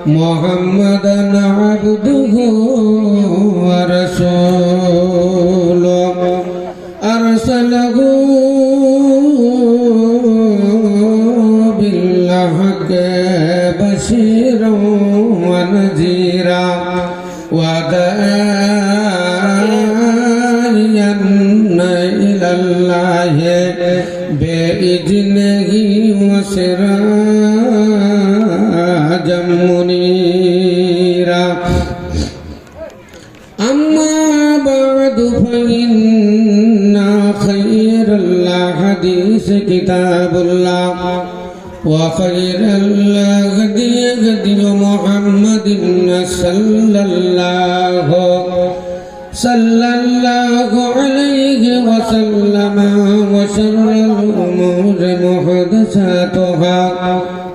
محمدًا عبده ورسوله أرسله بالحق بشيرا ونذيرا وداعيا إلى الله بإذنه وسراجا منيرا أما بعد فإن خير الحديث كتاب الله وخير الهدي هدي محمد صلى الله عليه وسلم وشر الأمور محدثاتها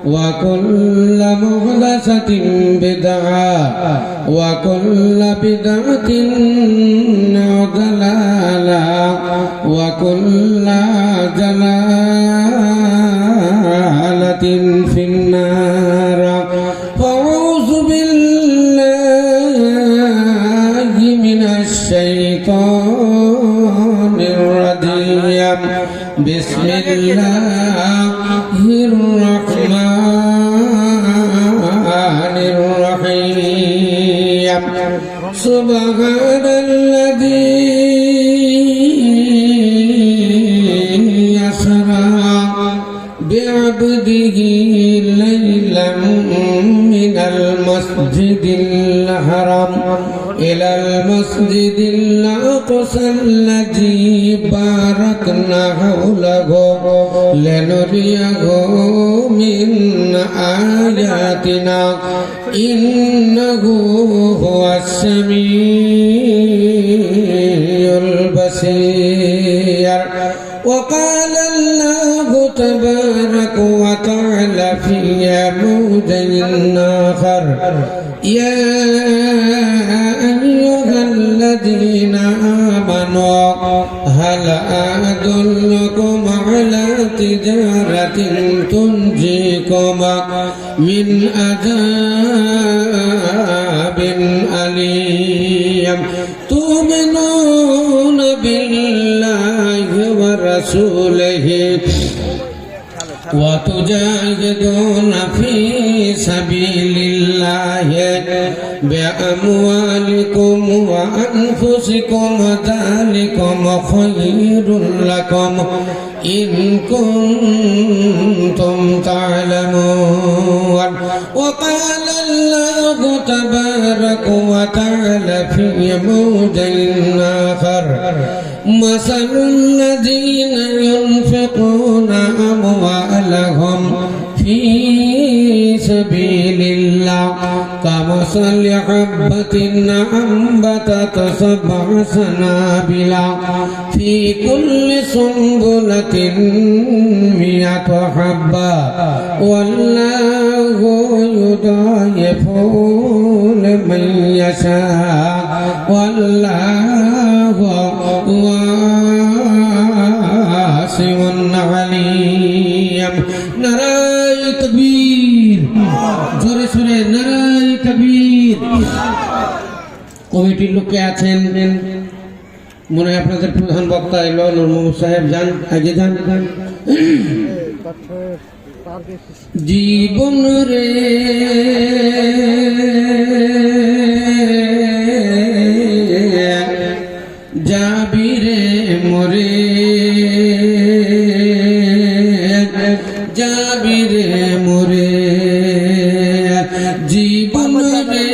وكل محدثة بدعة وكل بدعة ضلالة وكل ضلالة في النار فأعوذ بالله من الشيطان الرجيم بسم الله الرحمن الرحيم سبحان الذي يسرى بعبده ليلا من المسجد الحرام إلى المسجد الأقصى الذي باركنا حوله لنريه من آياتنا إنه هو السميع البصير وقال الله تبارك وتعالى في موضع آخر يا أيها الذين آمنوا هل أدلكم على تجارة تنجيكم من عذاب أليم تؤمنون بالله ورسوله وتجاهدون في سبيل الله بأموالكم وأنفسكم ذلكم خير لكم إن كنتم تعلمون وقال الله تبارك وتعالى في موضع آخر مثل الذين ينفقون أموالهم في سبيل الله كمثل حبة أنبتت 7 سنابل في كل سنبلة 100 حبة والله يضاعف لمن يشاء والله واسع عليم নারায়ে তাকবীর জোরে সুরে নারায়ে তাকবীর কমিটির লোকে আছেন মনে হয় আপনাদের প্রধান বক্তা এলো নূর মোহাম্মদ সাহেব যান আগে যান জীবন রে যাবি রে মরে যাবি রে মরে জীবন রে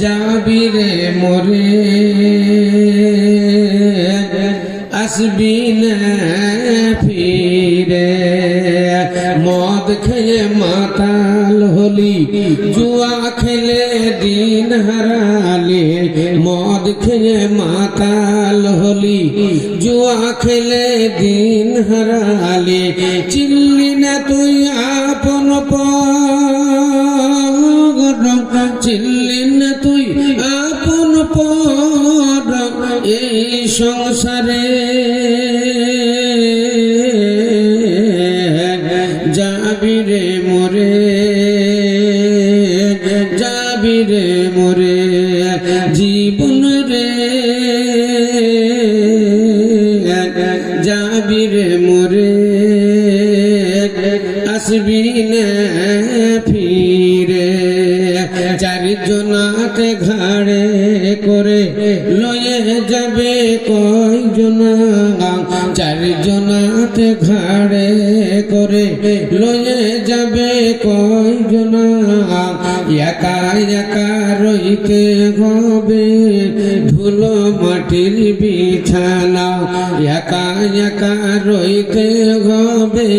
যাবি রে মরে আসবি না ফিরে মদ খেয়ে মাতাল হলি জুয়া খেলে দিন হারালি মদ খেয়ে মাতাল হলি জুয়া খেলে দিন হারালি চিনলি না তুই আপন পর চিনলি না তুই আপন পর এই সংসারে যাবি রে মোরে যাবি রে মোরে জীবন রে যাবি রে মোরে আসবি না ফিরে চারজনাতে ঘাড়ে করে লয়ে যাবে কয়জনা চারজনাতে ঘাড়ে করে লয়ে যাবে কয়জনা একা একা রইতে হবে ধুলো মাটির বিছানা একা একা রইতে হবে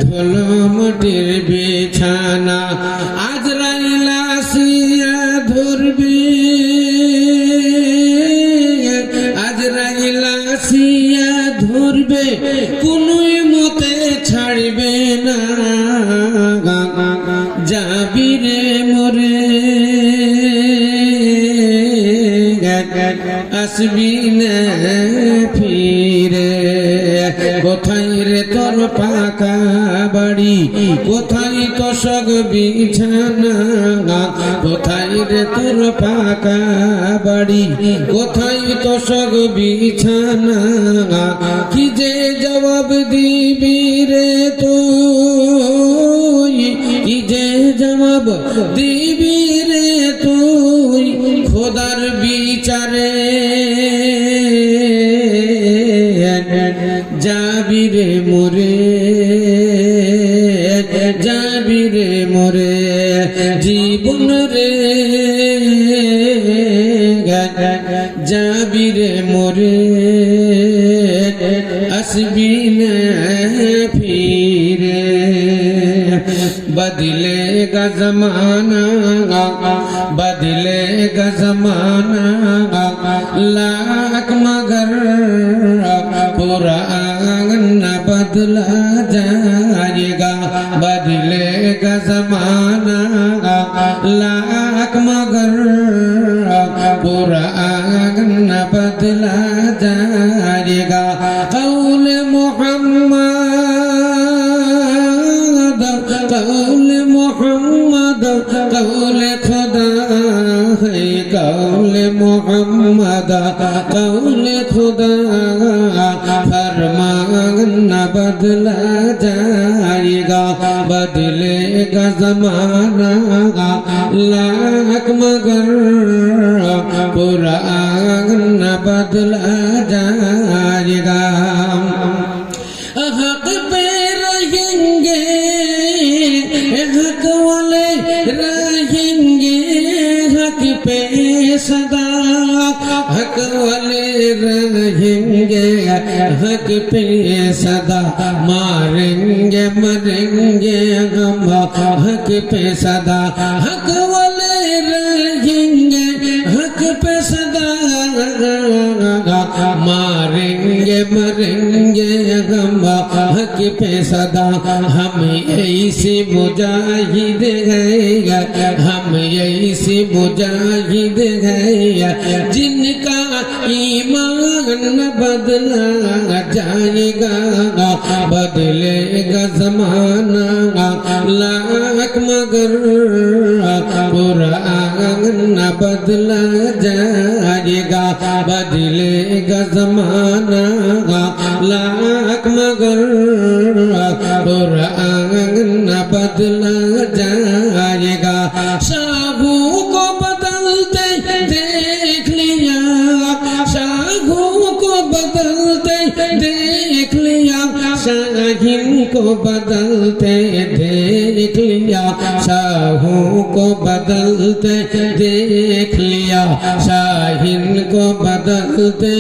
ধুলো মাটির বিছানা আজরাইল আসিয়া ধরবে আজরাইল আসিয়া ধরবে কোনোই মতে ছাড়বে না যাবি রে মোরে আসবি না ফিরে কোথায় রে তোর পাকা বাড়ি কোথায় তোষক বিছানা কোথায় রে তোর পাকা বাড়ি কোথায় তোষক বিছানা কি যে জবাব দিবি রে তুই কি যে জবাব দিবি রে তুই খোদার বিচারে যাবি রে মোরে যাবি রে মোরে জীবন রে যাবি রে মোরে আসবি না ফিরে बदलेगा जमाना बदलेगा जमाना लाख मगर कुरान न बदला जाएगा बदलेगा जमाना लाख मगर कुरान न बदला जाएगा कौल मोहम्मद कौल मोहम्मद कौल खुदा है कौल मोहम्मद कौल खुदा फरमान न बदला जाएगा बदलेगा जमाना लाख मगर कुरान न बदला जाएगा हक पे रहेंगे हक वाले रहेंगे हक पे सदा हक वाले रहेंगे हक पे सदा मारेंगे मरेंगे हम हक पे सदा हक वाले रहेंगे हक पे सदा मारेंगे मरेंगे हम हक पे सदा हम ऐसे मुजाहिद हैं हम ऐसे मुजाहिद हैं जिनका ईमान न बदला जाएगा बदलेगा जमाना लाख मगर कुरान न बदला जाएगा बदलेगा जमाना लाख मगर कुरान न बदला जाएगा शाहों को बदलते देख लिया शाहों को बदलते देख लिया शाहीन को बदलते देख लिया शाहों को बदलते देख लिया शाहीन को बदलते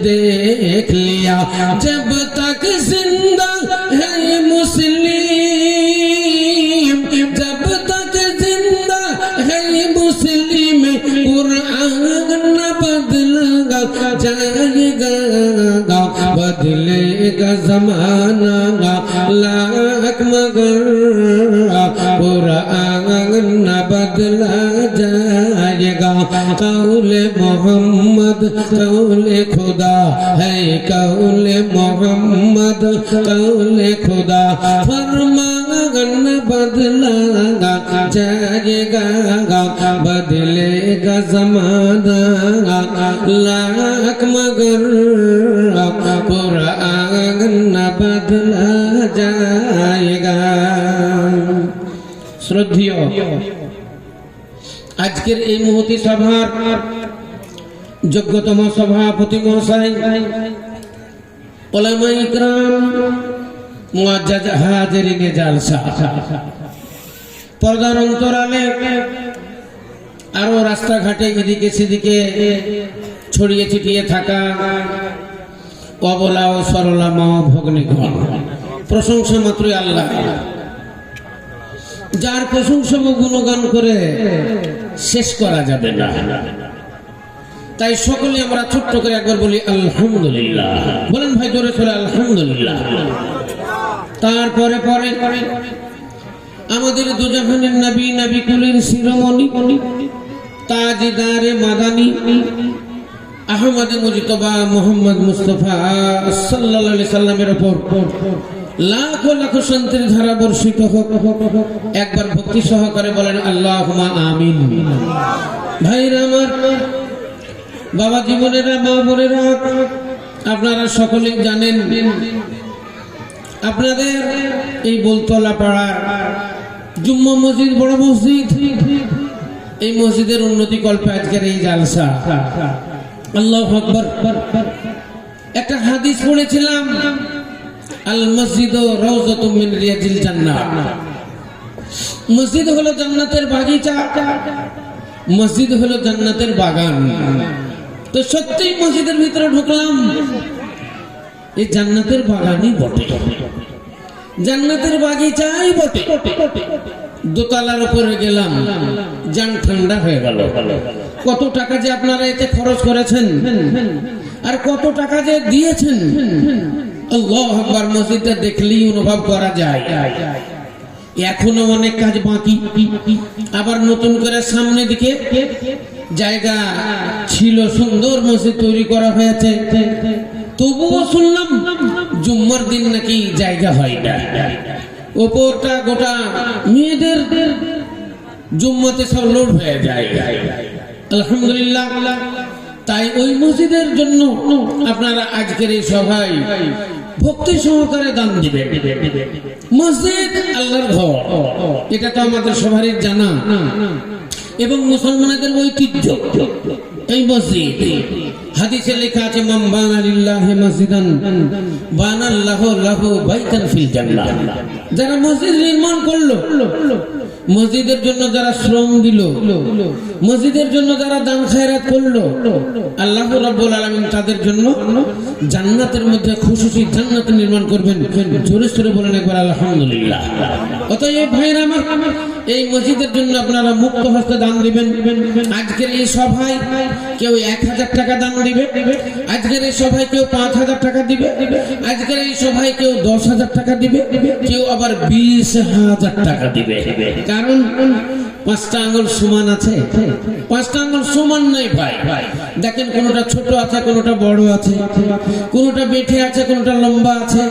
देख लिया जब तक जिंदा है मुस्लिम जब तक जिंदा है मुस्लिम कुरान न बदलेगा जाएगा बदलेगा जमाना लाख मगर कुरान न बदला जाएगा कौल मोहम्मद कौले खुदा है कौले मोहम्मद कौले खुदा फरमान बदला जाएगा बदलेगा ज़माना लाख मगर कुरान न बदला जाएगा। শ্রদ্ধেয় আজকের এই মুহূর্তে সভার যোগ্যতম সভাপতি মহাশয় উলামা ইকরাম মুআজ্জাজ হাজিরিনে জালসা পর্দার অন্তরালে আরো রাস্তাঘাটে এদিকে সেদিকে ছড়িয়ে ছিটিয়ে থাকা অবলা ও সরলা মা ভগ্নীগণ, প্রশংসা মাত্রই আল্লাহ, যার প্রশংসা ও গুণগান করে শেষ করা যাবে না। তাই সকলে আমরা ছোট্ট করে একবার বলি আলহামদুলিল্লাহ। বলেন ভাই জোরে চলে আলহামদুলিল্লাহ। তারপরে পরে আমাদের দুজাহানের নবী নবী কুলের শিরোমণি তাজদারে মাদানী আহমদ মুজতবা মোহাম্মদ মুস্তাফা সাল্লাল্লাহু আলাইহি সাল্লামের উপর লাখ লাখ শান্তির ধারা বর্ষিত হোক। একবার ভক্তি সহকারে বলেন আল্লাহুম্মা আমিন। ভাইরা আমার, বাবা জীবনেরা, মা বোনেরা, আপনারা সকলেই জানেন আপনাদের এই বলতলা পাড়ার জুম্মা মসজিদ, বড় মসজিদ, এই মসজিদের উন্নতি কল্পে আজকের এই জালসা। আল্লাহু আকবার। একটা হাদিস পড়েছিলাম, আল মসজিদ রাউযাতুম মিন রিয়াজিল জান্নাহ। মসজিদ হলো জান্নাতের বাগিচা, মসজিদ হলো জান্নাতের বাগান। তো সত্যি মসজিদের ভিতরে ঢুকলাম, এই জান্নাতের বাগানই বটে, জান্নাতের বাগিচাই বটে। দোতলার উপরে গেলাম, জান ঠান্ডা হয়ে গেল। কত টাকা যে আপনারা এতে খরচ করেছেন আর কত টাকা যে দিয়েছেন, আল্লাহু আকবার। মসজিদটা দেখলেই অনুভব করা যায় এখনো অনেক কাজ বাকি। আবার নতুন করে সামনে দিকে জায়গা ছিল, সুন্দর মসজিদ তৈরি করা হয়েছে। তবুও শুনলাম জুম্মার দিন নাকি জায়গা হয় না, ওপরটা গোটা মেয়েদের জুম্মাতে সব লোড হয়ে যায়। আলহামদুলিল্লাহ। তাই ওই মসজিদের জন্য আপনারা আজকের এই সভায় ভক্তি সহকারে দান দিবেন। মসজিদ আল্লাহর ঘর, এটা তো আমাদের সবারই জানা এবং মুসলমানদের ঐতিহ্য। এই মসজিদ হাদিসে লেখা আছে, মান বানা লিল্লাহি মসজিদান বানাল্লাহু লাহু বাইতান ফিল জান্নাহ। যারা মসজিদ নির্মাণ করলো, মসজিদের জন্য যারা শ্রম দিল, মসজিদের জন্য যারা দান খায়রাত করলো, আল্লাহ রাব্বুল আলামিন তাদের জন্য জান্নাতের মধ্যে খুশি জান্নাত নির্মাণ করবেন। জোরে সোরে বলেন একবার আলহামদুলিল্লাহ। অতএব ভাইরা আমার, এই মসজিদের জন্য আপনারা মুক্ত হস্তে দান দিবেন। আজকের এই সভায় কেউ 1000 টাকা দান দিবে, আজকের এই সভায় কেউ 5000 টাকা দিবে, আজকের এই সভায় কেউ 10,000 টাকা দিবে, কেউ আবার 20,000 টাকা দিবে। কারণ 5টা আঙ্গুল সমান আছে, 5টা আঙ্গুল সমান নাই ভাই। দেখেন কোনটা ছোট আছে, কোনটা বড় আছে, কোনটা বেঠে আছে, কোনটা লম্বা আছে।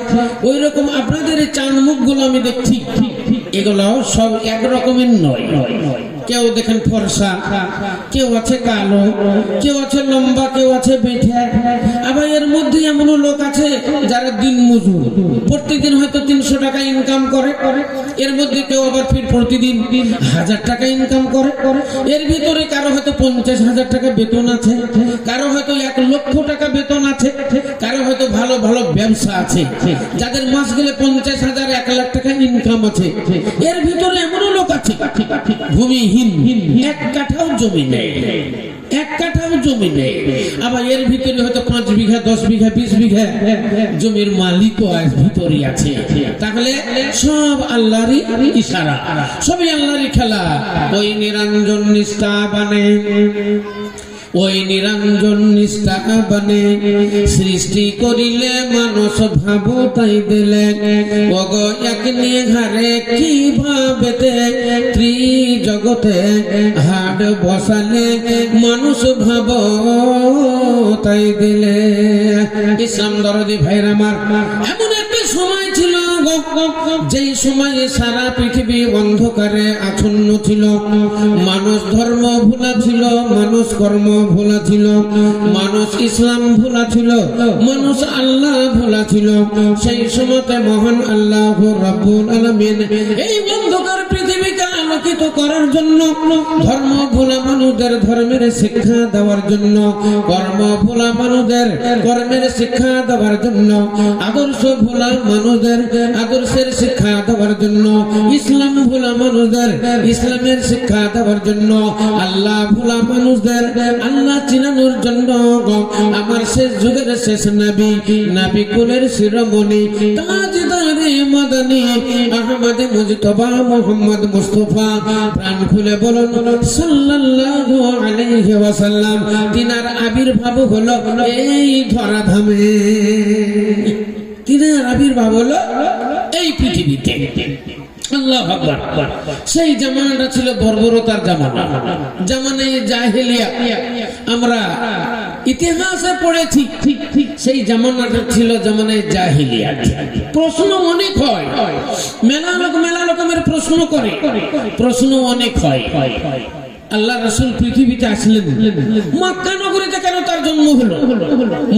ওই রকম আপনাদের এই চান মুখগুলো আমি দেখছি, এগুলো সব এক রকমের নয়। কেউ দেখেন ফর্সা, কেউ আছে কালো, কেউ আছে লম্বা, কেউ আছে বেঠে। আবার এর মধ্যে এমন লোক আছে যারা দিন মজুর, প্রতিদিন হয়তো 300 টাকা ইনকাম করে। এর মধ্যে কেউ আবার ফির প্রতিদিন 1000 টাকা ইনকাম করে। এর ভিতরে কারো হয়তো 50,000 টাকা বেতন আছে, কারো হয়তো 1 লক্ষ টাকা বেতন আছে, কারো হয়তো ভালো ভালো ব্যবসা আছে, যাদের মাস গেলে 50,000 1 লাখ টাকা ইনকাম আছে। এর ভিতরে এমন লোক আছে ভূমিহীন, 1 কাঠাও জমি নেই, 1 কাঠাও জমি নেই। আবার এর ভিতরে হয়তো 5 বিঘা, 10 বিঘা, 20 বিঘা জমির মালিকও আজ ভিতরে আছে। তাহলে সব আল্লাহরই ইশারা, সবই আল্লাহরই খেলা। ওই নিরঞ্জন নিষ্ঠা বানে ওই নিরঞ্জন নিষ্ঠা বনে সৃষ্টি করিলে মানুষ ভাবো তাই দিলে ওগ এক নিয়ে ঘরে কি ভাবেতে ত্রিজগতে হাট বসালে মানুষ ভাবো তাই দিলে। ইসলাম দরদি ভাইরা আমার, এমন একটা সময় ছিল যেই সময়ে সারা পৃথিবী অন্ধকারে আচ্ছন্ন ছিল। মানুষ ধর্ম ভোলা ছিল, মানুষ কর্ম ভোলা ছিল, মানুষ ইসলাম ভোলা ছিল, মানুষ আল্লাহ ভোলা ছিল। সেই সময়তে মহান আল্লাহ রাব্বুল আলামিন এই অন্ধকার পৃথিবীকে আলোকিত করার জন্য, ধর্ম ভোলা মানুষদের ধর্মের শিক্ষা দেওয়ার জন্য, কর্ম ভোলা মানুষদের কর্মের শিক্ষা দেওয়ার জন্য, আদর্শ ভোলা মানুষদের আদর্শের শিক্ষা দেওয়ার জন্য, ইসলাম ভোলা মানুষদের ইসলামের শিক্ষা দেওয়ার জন্য, আল্লাহ ভোলা মানুষদের আল্লাহ চিনানোর জন্য আমার শেষ যুগের শেষ নবী, নবী কুলের শিরোমণি তাজদারে মদনী আহমদ মুজতবা মুহাম্মদ মুস্তাফা, প্রাণ খুলে বলুন সাল্লাল্লাহু আলাইহি ওয়াসাল্লাম। তিনার আবির্ভাব হলো এই ধরাধামে, তিনার আবির্ভাব হলো এই পৃথিবীতে। আল্লাহু আকবার। সেই জামানাটা ছিল বর্বরতার জামানা, জামানায়ে জাহেলিয়া। আমরা ইতিহাসে পড়েছি সেই জামানাটা ছিল জামানায়ে জাহেলিয়া। প্রশ্ন অনেক হয়, মেলা রকমের প্রশ্ন করে, প্রশ্ন অনেক হয়। আল্লাহ রাসূল পৃথিবীতে আসলেন, মক্কা নগরীতে কেন তার জন্ম হলো?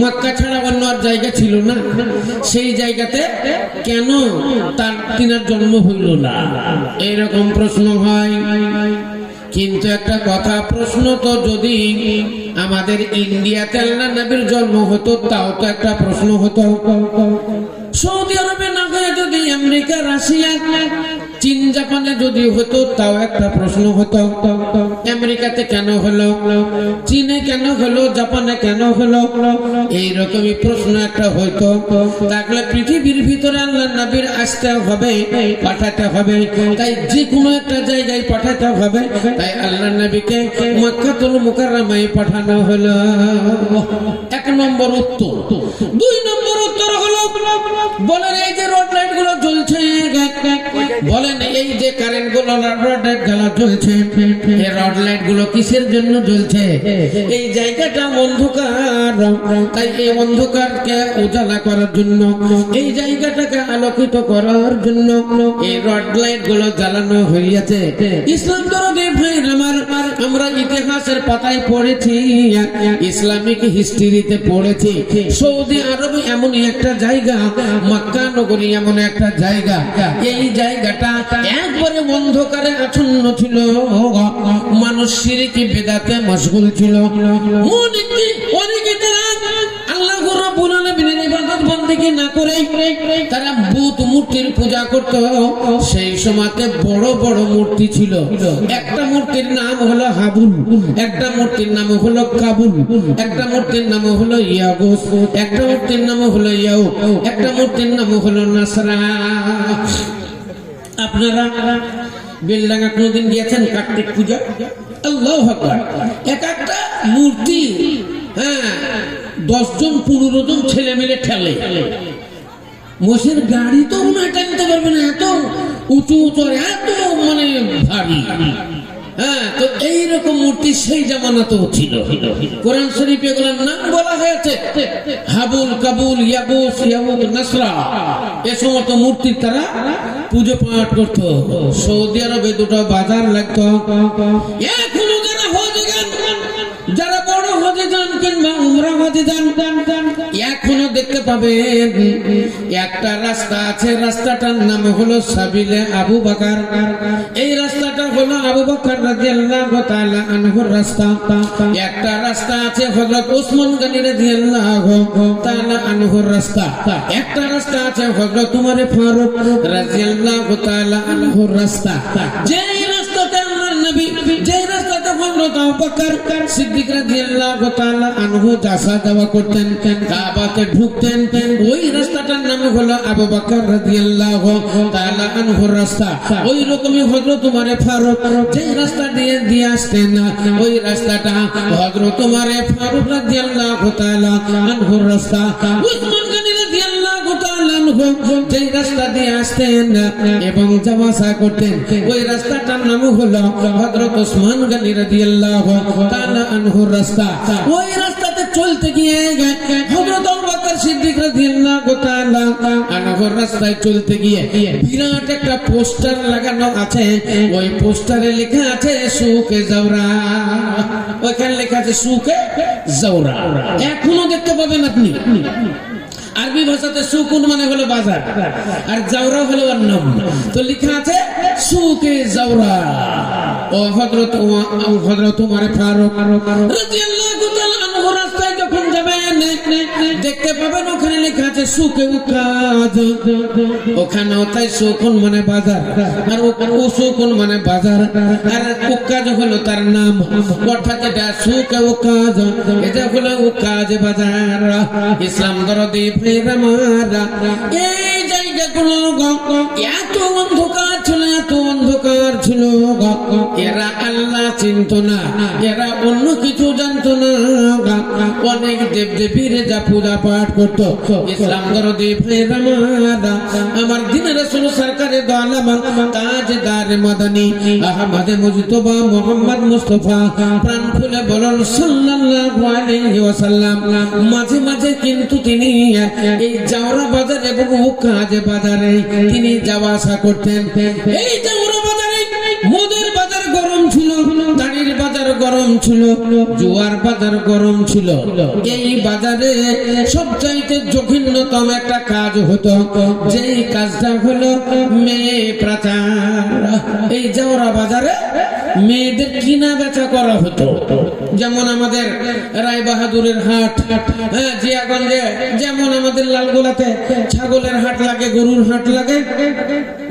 মক্কা ছাড়া অন্য আর জায়গা ছিল না, সেই জায়গাতে কেন তিনার জন্ম হইল না? এরকম প্রশ্ন হয়। কিন্তু একটা কথা, প্রশ্ন তো যদি আমাদের ইন্ডিয়াতে আল্লাহ নবীর জন্ম হতো তাও তো একটা প্রশ্ন হতো। সৌদি আরবে না হয়ে যদি আমেরিকা, রাশিয়া, চীন, জাপানে যদি হতো তাও একটা প্রশ্ন হতো। আমেরিকাতে কেন হলো, চীনে কেন হলো, জাপানে কেন হলো, এইরকমই প্রশ্ন একটা হইতো। তাহলে পৃথিবীর ভিতরে আল্লাহ নবীর আসতে হবে, পাঠাতে হবে, তাই যে কোনো একটা জায়গায় পাঠাতে হবে। তাই আল্লাহ নবীকে মক্কাতুল মুকাররমায় পাঠানো হলো। এক নম্বর উত্তর। দুই নম্বর উত্তর হলো, বলেন এই যে রোড লাইট গুলো জ্বলছে, বলেন এই যে কারেন্ট গুলো রোড লাইট গুলো জ্বলছে, এই রোড লাইট গুলো কিসের জন্য জ্বলছে? এই জায়গাটা অন্ধকার, তাই এই অন্ধকারকে উজালা করার জন্য, এই জায়গাটাকে আলোকিত করার জন্য এই রোড লাইট গুলো জ্বালানো হইয়াছে। ইসলাম ধর্মের ভাইরা আমার, আমরা ইতিহাসের পাতায় পড়েছি, ইসলামিক হিস্ট্রিতে পড়েছি, সৌদি আরব এমনই একটা জায়গা, মক্কা নগরী এমন একটা জায়গা, এই জায়গাটা একবারে অন্ধকারে আচ্ছন্ন ছিল। মানুষ শিরকি বিদআতে মশগুল ছিল। অনেকে তারা আল্লাহ রাব্বুল আলামিনের ইবাদত বন্দেগী না করে তারা বুত মূর্তির পূজা করত। সেই সময়তে বড় বড় মূর্তি ছিল। একটা মূর্তির নাম হলো হাবুল, একটা মূর্তির নাম হলো কাবুল, একটা মূর্তির নাম হলো ইয়াগুস, একটা মূর্তির নাম হলো ইয়াউক, একটা মূর্তির নাম হলো নাসরা। আপনারা বেলডাঙ্গা কোনদিন গিয়েছেন কার্তিক পূজা? আল্লাহু আকবার। এক একটা মূর্তি 10 জন 15 জন ছেলে মিলে ঠেলে। মোষের গাড়ি তো উনি টানতে পারবে না, এত উঁচু উঁচু, এত মানে ভারী। তো এইরকম মূর্তি সেই জামানাতেও ছিল। কোরআন শরীফে এগুলোর নাম বলা হয়েছে, হাবুল, কাবুল, ইয়াগুস, ইয়াউক, নাসরা। এ সমস্ত মূর্তির তারা পুজো পাঠ করত। সৌদি আরবে দুটো বাজার লাগতো। এখনো যারা হজে যান, যারা বড় হজে যান কিংবা উমরা হজে যান, এখনো দেখতে পাবেন একটা রাস্তা আছে, রাস্তাটার নাম হলো সাবিলে আবু বকর। এই রাস্তাটা হলো আবু বকর রাদিয়াল্লাহু তাআলা আনহুর রাস্তা। একটা রাস্তা আছে হযরত ওসমান গনি রাদিয়াল্লাহু তাআলা আনহুর রাস্তা। একটা রাস্তা আছে হযরত উমর ফারুক রাদিয়াল্লাহু তাআলা আনহুর রাস্তা। যেই রাস্তাতে আল্লাহর নবী, যেই রাস্তাতে হযরত আবু বকর সিদ্দিক রাদিয়াল্লাহু তাআলা আনহু যাওয়া যাওয়া করতেন, কাবাতে ঢুকতেন, ওই রাস্তাটার নাম হলো আবু বকর রাদিয়াল্লাহু তাআলা আনহুর রাস্তা। ওই রকমই হযরত ওমর ফারুক যে রাস্তা দিয়ে আসতেন, ওই রাস্তাটা হযরত ওমর ফারুক রাদিয়াল্লাহু তাআলা আনহুর রাস্তা। উসমান গনি রাদিয়াল্লাহু তাআলা আনহু যে রাস্তা দিয়ে আসতেন এবং যাওয়া আসা করতেন, ওই রাস্তাটার নাম হলো হযরত উসমান গনি রাদিয়াল্লাহু তাআলা আনহুর রাস্তা। ওই রাস্তাতে চলতে গিয়ে হযরত আবু বকর সিদ্দিক রাদিয়াল্লাহু তাআলা আনহুর রাস্তায় চলতে গিয়ে বিরাট একটা পোস্টার লাগানো আছে। ওই পোস্টারে লেখা আছে সুকে জাওরা, ওইখানে লেখা আছে সুকে জাওরা। এখনো দেখতে পাবেন আপনি। আরবি ভাষাতে সুকুন মানে হলো বাজার, আর জাওরা হলো নাম। তো লেখা আছে সুকে জাওরা। ও হযরত ওমর ফারুক রাদিয়াল্লাহু তাআলা আনহু রাস্তায় যখন যাবেন দেখতে পাবেন ওখানে লেখা আছে সুকে উকাজ। ওখানে তাই সুকুন মানে বাজার, আর সুকুন মানে বাজার, আর উকাজ হলো তার নাম। অর্থাৎ এটা সুকে উকাজ, এটা হলো উকাজ বাজার। ইসলাম দরদি ভাইরা মারা, এই জায়গাগুলো এত অন্ধকার ছিল, এত অন্ধকার ছিল, এরা আল্লাহ চিনত না, এরা অন্য কিছু জানতো না। অনেক দেব দেবীর যা পূজা পাঠ করতো। ইসলাম দরদি ভাইরা মারা, আমার দিন রাসূল সরকারে দো আলম তাজদার মাদানী আহমদ মুজতবা মুহাম্মদ মুস্তাফা প্রাণ খুলে বলুন সাল্লাল্লাহু আলাইহি ওয়াসাল্লাম। মাঝে মাঝে কিন্তু তিনি এই জাওরা বাজার এবং উকাজ বাজারে তিনি যাওয়া আসা করতেন। এই জাওরা বাজারে মুদের বাজার গরম ছিল, দাড়ির বাজার গরম ছিল, জুয়ার বাজার গরম ছিল। এই বাজারে সবচাইতে জঘন্যতম একটা কাজ হতো, যেই কাজটা হলো মেয়ে পাচার। এই জাওরা বাজারে মেয়েদের কিনা বেচা করা হতো। যেমন আমাদের রায় বাহাদুরের হাট, জিয়াগঞ্জে যেমন আমাদের লালগোলাতে ছাগলের হাট লাগে, গরুর হাট লাগে,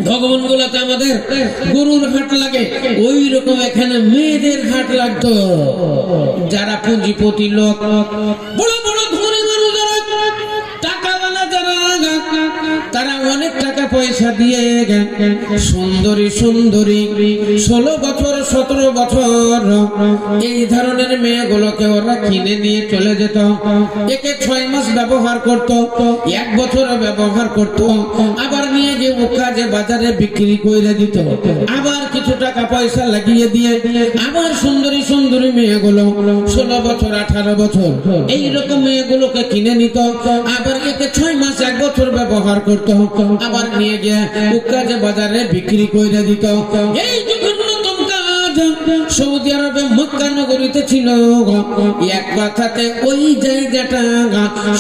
ভগবানগোলাতে আমাদের গরুর হাট লাগে, ওই রকম এখানে মেয়েদের হাট লাগতো। যারা পুঁজিপতি লোক, বড় বড় ধনী মানুষ, টাকাওয়ালা যারা, তারা অনেক টাকা পয়সা দিয়ে সুন্দরী সুন্দরী 16 বছর 17 বছর এই ধরনের মেয়েগুলোকে ওরা কিনে নিয়ে চলে যেত। একে 6 মাস ব্যবহার করত, 1 বছর ব্যবহার করত, আবার নিয়ে গিয়ে উকাজে বাজারে বিক্রি করে দিত। আবার কিছু টাকা পয়সা লাগিয়ে দিয়ে আবার সুন্দরী সুন্দরী মেয়েগুলো 16 বছর 18 বছর এইরকম মেয়েগুলোকে কিনে নিত। আবার একে 6 মাস 1 বছর ব্যবহার করত, আবার নিয়ে গিয়ে উকাজে বাজারে বিক্রি করে দিত। এই জঘন্যতম কাজ সৌদি আরবে মক্কা নগরীতে ছিল। এক কথাতে ওই জায়গাটা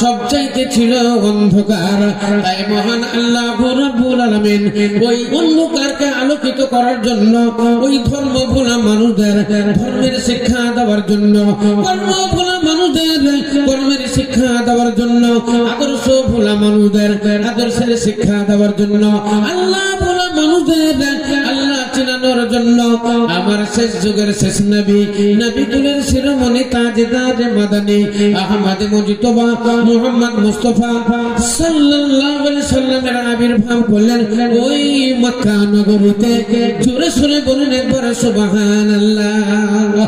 সবচাইতে ছিল অন্ধকার। তাই মহান আল্লাহ রাব্বুল আলামিন ওই অন্ধকারকে আলোকিত করার জন্য, ওই ধর্ম ভোলা মানুষদের ধর্মের শিক্ষা দেওয়ার জন্য, কর্ম ভোলা মানুষদের কর্মের শিক্ষা দেওয়ার জন্য, আদর্শ ভোলা মানুষদের আদর্শের শিক্ষা দেওয়ার জন্য, আল্লাহ ভোলা মানুষদের আল্লাহ চিনানোর জন্য আমার শেষ যুগের শেষ নবী, নবী কুলের শিরোমণি তাজদার মাদানী আহমদ মুজতবা মুহাম্মদ মুস্তাফা সাল্লাল্লাহু আলাইহি সাল্লামের আবির্ভাব করলেন ওই মক্কা নগরীতে। জোরে শুনে বলুন একবার সুবহানাল্লাহ।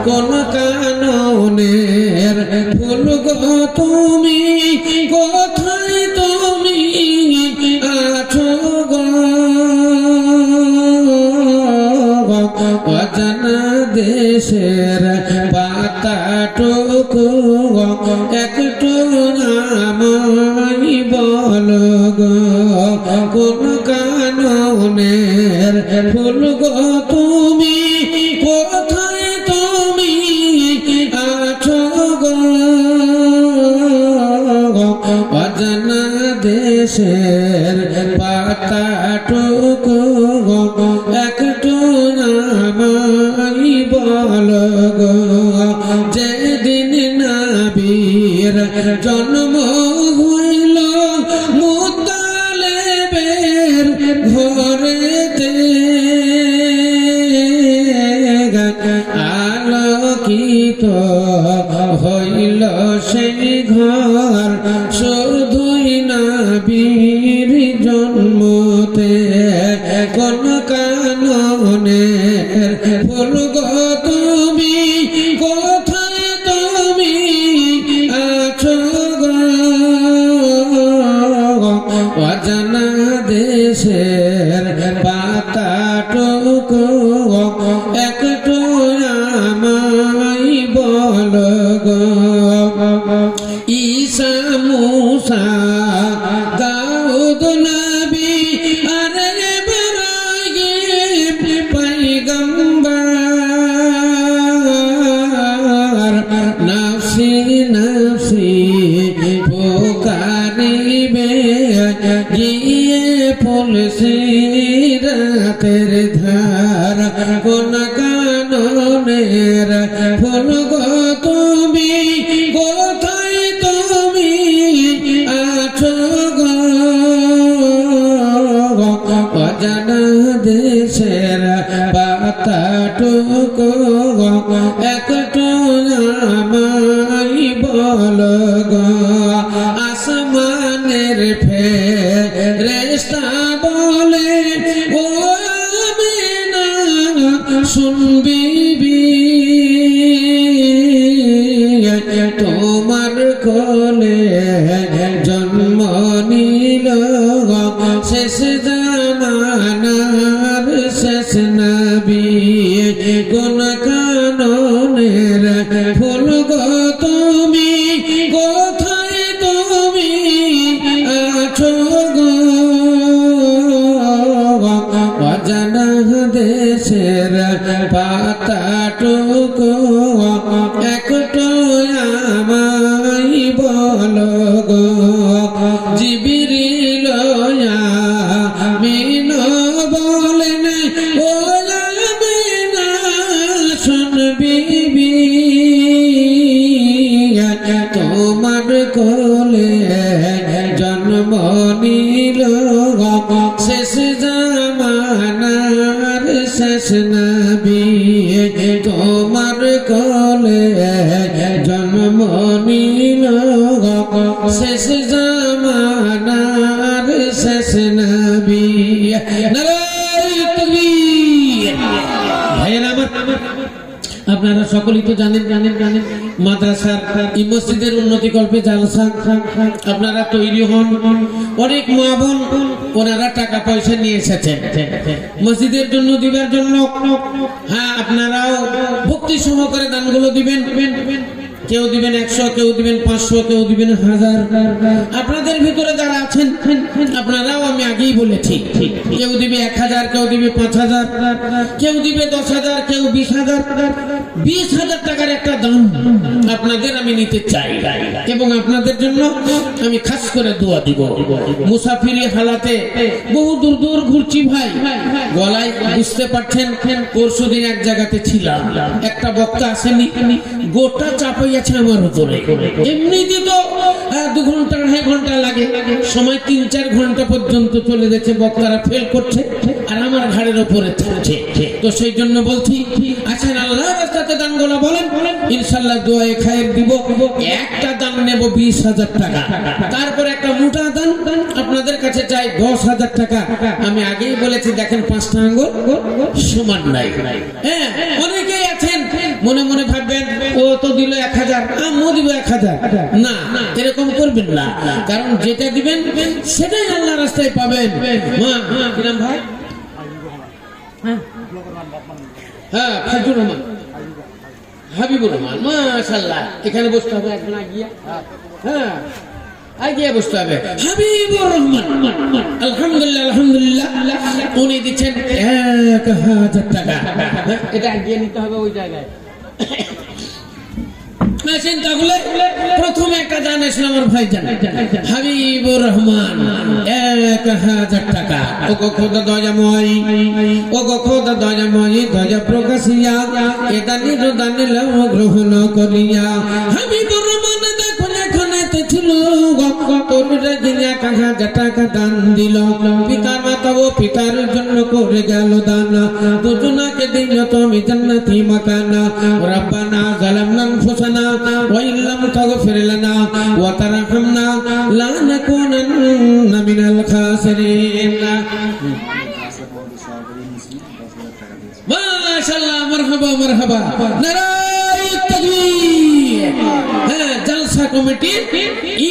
কোন কাননের ফুল গো তুমি, কোথায় তুমি আছো গো, অজানা দেশের পাতাটুকু একটু আমায় বলো গো। কোন কাননের ফুল গো তুমি, কোথায় তুমি আছো গো, অজানা দেশের পাতাটুকু একটু আমায় বলো গো। যেদিন নবীর জন্ম হইল মুত্তালিবের ঘরেতে, আলো কোন কাননের ফুল গো তুমি, কোথায় তুমি আছো গো, অজানা দেশের পাতাটুকু একটু আমায় বল গো। ঈসা মুসা দাউদ নবী আর ইব্রাহিম পয়গম্বর, নফসি নফসি পুকারিবে গিয়ে ফুলসিরাতের ধার, কোন কাননের ফুল গো তুমি, কোথায় তুমি আছো গো, অজানা দেশের পাতাটুকু একটু আমায় বল গো। আসমানের ফেরেশতা বলে ও আমিনা শুনবি তোমার কোলে জন্ম নিল শেষ জামানার শেষ নবী, কোন কাননের ফুল গো তুমি, কোথায় তুমি আছো গো, অজানা দেশের পাতাটুকু একটু আমায় বল গো। জিবরিল আমিন বলেন ও আমিনা শুনবি তোমার কোলে জন্ম নিল শেষ জামানার শেষ নবী, তোমার কোলে জন্ম নিল শেষ জামানার শেষ নবী। নারায়ে তাকবীর। ভাইয়েরা আমার, আপনারা সকলেই তো জানেন মাদ্রাসার এই মসজিদের উন্নতি কল্পে জালসা আপনারা তৈরি হন। অনেক মা বোন ওনারা টাকা পয়সা নিয়ে এসেছেন মসজিদের জন্য দিবার জন্য। হ্যাঁ, আপনারাও ভক্তি সহকারে দানগুলো দিবেন। কেউ দিবেন 100, কেউ দিবেন 500, কেউ দিবেন 1000। আপনাদের ভিতরে যারা আছেন আপনারাও, আমি আগেই বলেছি, কেউ দিবে 1000, কেউ দিবে 5000, কেউ দিবে 10000, কেউ 20000। 20000 টাকার একটা দাম আপনাদের আমি নিতে চাই এবং আপনাদের জন্য আমি খাস করে দোয়া দিব। মুসাফিরি হালাতে বহু দূর দূর ঘুরছি ভাই, গলায় বুঝতে পারছেন। পরশুদিন এক জায়গাতে ছিলাম, একটা বক্তা আসেনি, গোটা চাপাই আছে আমার উপরে। এমনিতে তো 2 ঘন্টা 2.5 ঘন্টা লাগে, সময় 3-4 ঘন্টা পর্যন্ত চলে যাচ্ছে, বক্তারা ফেল করছে আর আমার ঘাড়ের উপরে থাকছে। তো সেই জন্য বলছি, আছেন আল্লাহর রাস্তাতে দানগুলো বলেন, ইনশাআল্লাহ দোয়ায়ে খায়ের দিব। একটা দান নেব 20,000 টাকা, তারপর একটা মোটা দান আপনাদের কাছে চাই 10,000 টাকা। আমি আগেই বলেছি, দেখেন 5টা আঙ্গুল সমান নাই। হ্যাঁ, অনেকেই আছেন মনে মনে ভাববেন ও তো দিল 1000, আমিও দিব 1000। না, এরকম করবেন না, কারণ যেটা দিবেন সেটাই আল্লাহর রাস্তায় পাবেন। কি নাম ভাই? হ্যাঁ, ফাজুর রহমান, হাবিবুর রহমান, মাশাআল্লাহ। এখানে বসতে হবে একজন আগিয়ে, হ্যাঁ আগিয়ে বসতে হবে। হাবিবুর রহমান, আলহামদুলিল্লাহ আলহামদুলিল্লাহ, উনি দিচ্ছেন 1000 টাকা। এটা আগিয়ে নিতে হবে ওই জায়গায়। চিন্তা করলে প্রথমে একটা দান এসে আমার ভাই জান হাবিবুর রহমান 1000 টাকা। ও গো খোদা দয়াময়, ও গো খোদা দয়াময়, দয়া প্রকাশিয়া এ দানের দান লও গ্রহণ করিয়া। হাবিবুর রহমান দেখুন এখানে ছিল তোরে দিনে 1000 টাকা দান দিল। পিতার মাতা ও পিতার জন্য করে গেল দান, দুজনাকে দিল তুমি জান্নাতি মাকানা। রব্বানা যালামনা আনফুসানা ওয়া ইল্লাম তাগফির লানা ওয়া তারহামনা লানাকুনান্না মিনাল খাসিরিন। মাশাআল্লাহ, মারহাবা মারহাবা, নারায়ে তাকবীর। হ্যাঁ, জলসা কমিটি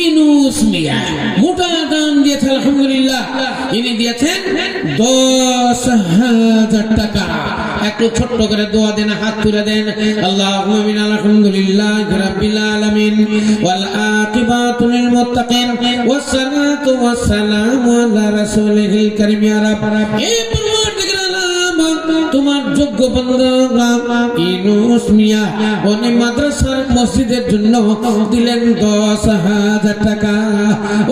ইনুস মিয়া মোটা দান দিয়েছে আলহামদুলিল্লাহ। ইনি দিয়েছেন 10,000 টাকা। একটু ছোট্ট করে দোয়া দেন, হাত তুলে দেন। আল্লাহুম্মা আমিন। আলহামদুলিল্লাহি রাব্বিল আলামিন ওয়াল আকিবাতু লিল মুত্তাকিন ওয়াস সালাতু ওয়াস সালামু আলা রাসূলিল কারীম। ইয়া রাব, এই পরওয়ারদিগার আলাম তোমার যোগ্য বান্দা ইনুস মিয়া উনি মাদ্রাসার মসজিদের জন্য দিলেন 10,000 টাকা।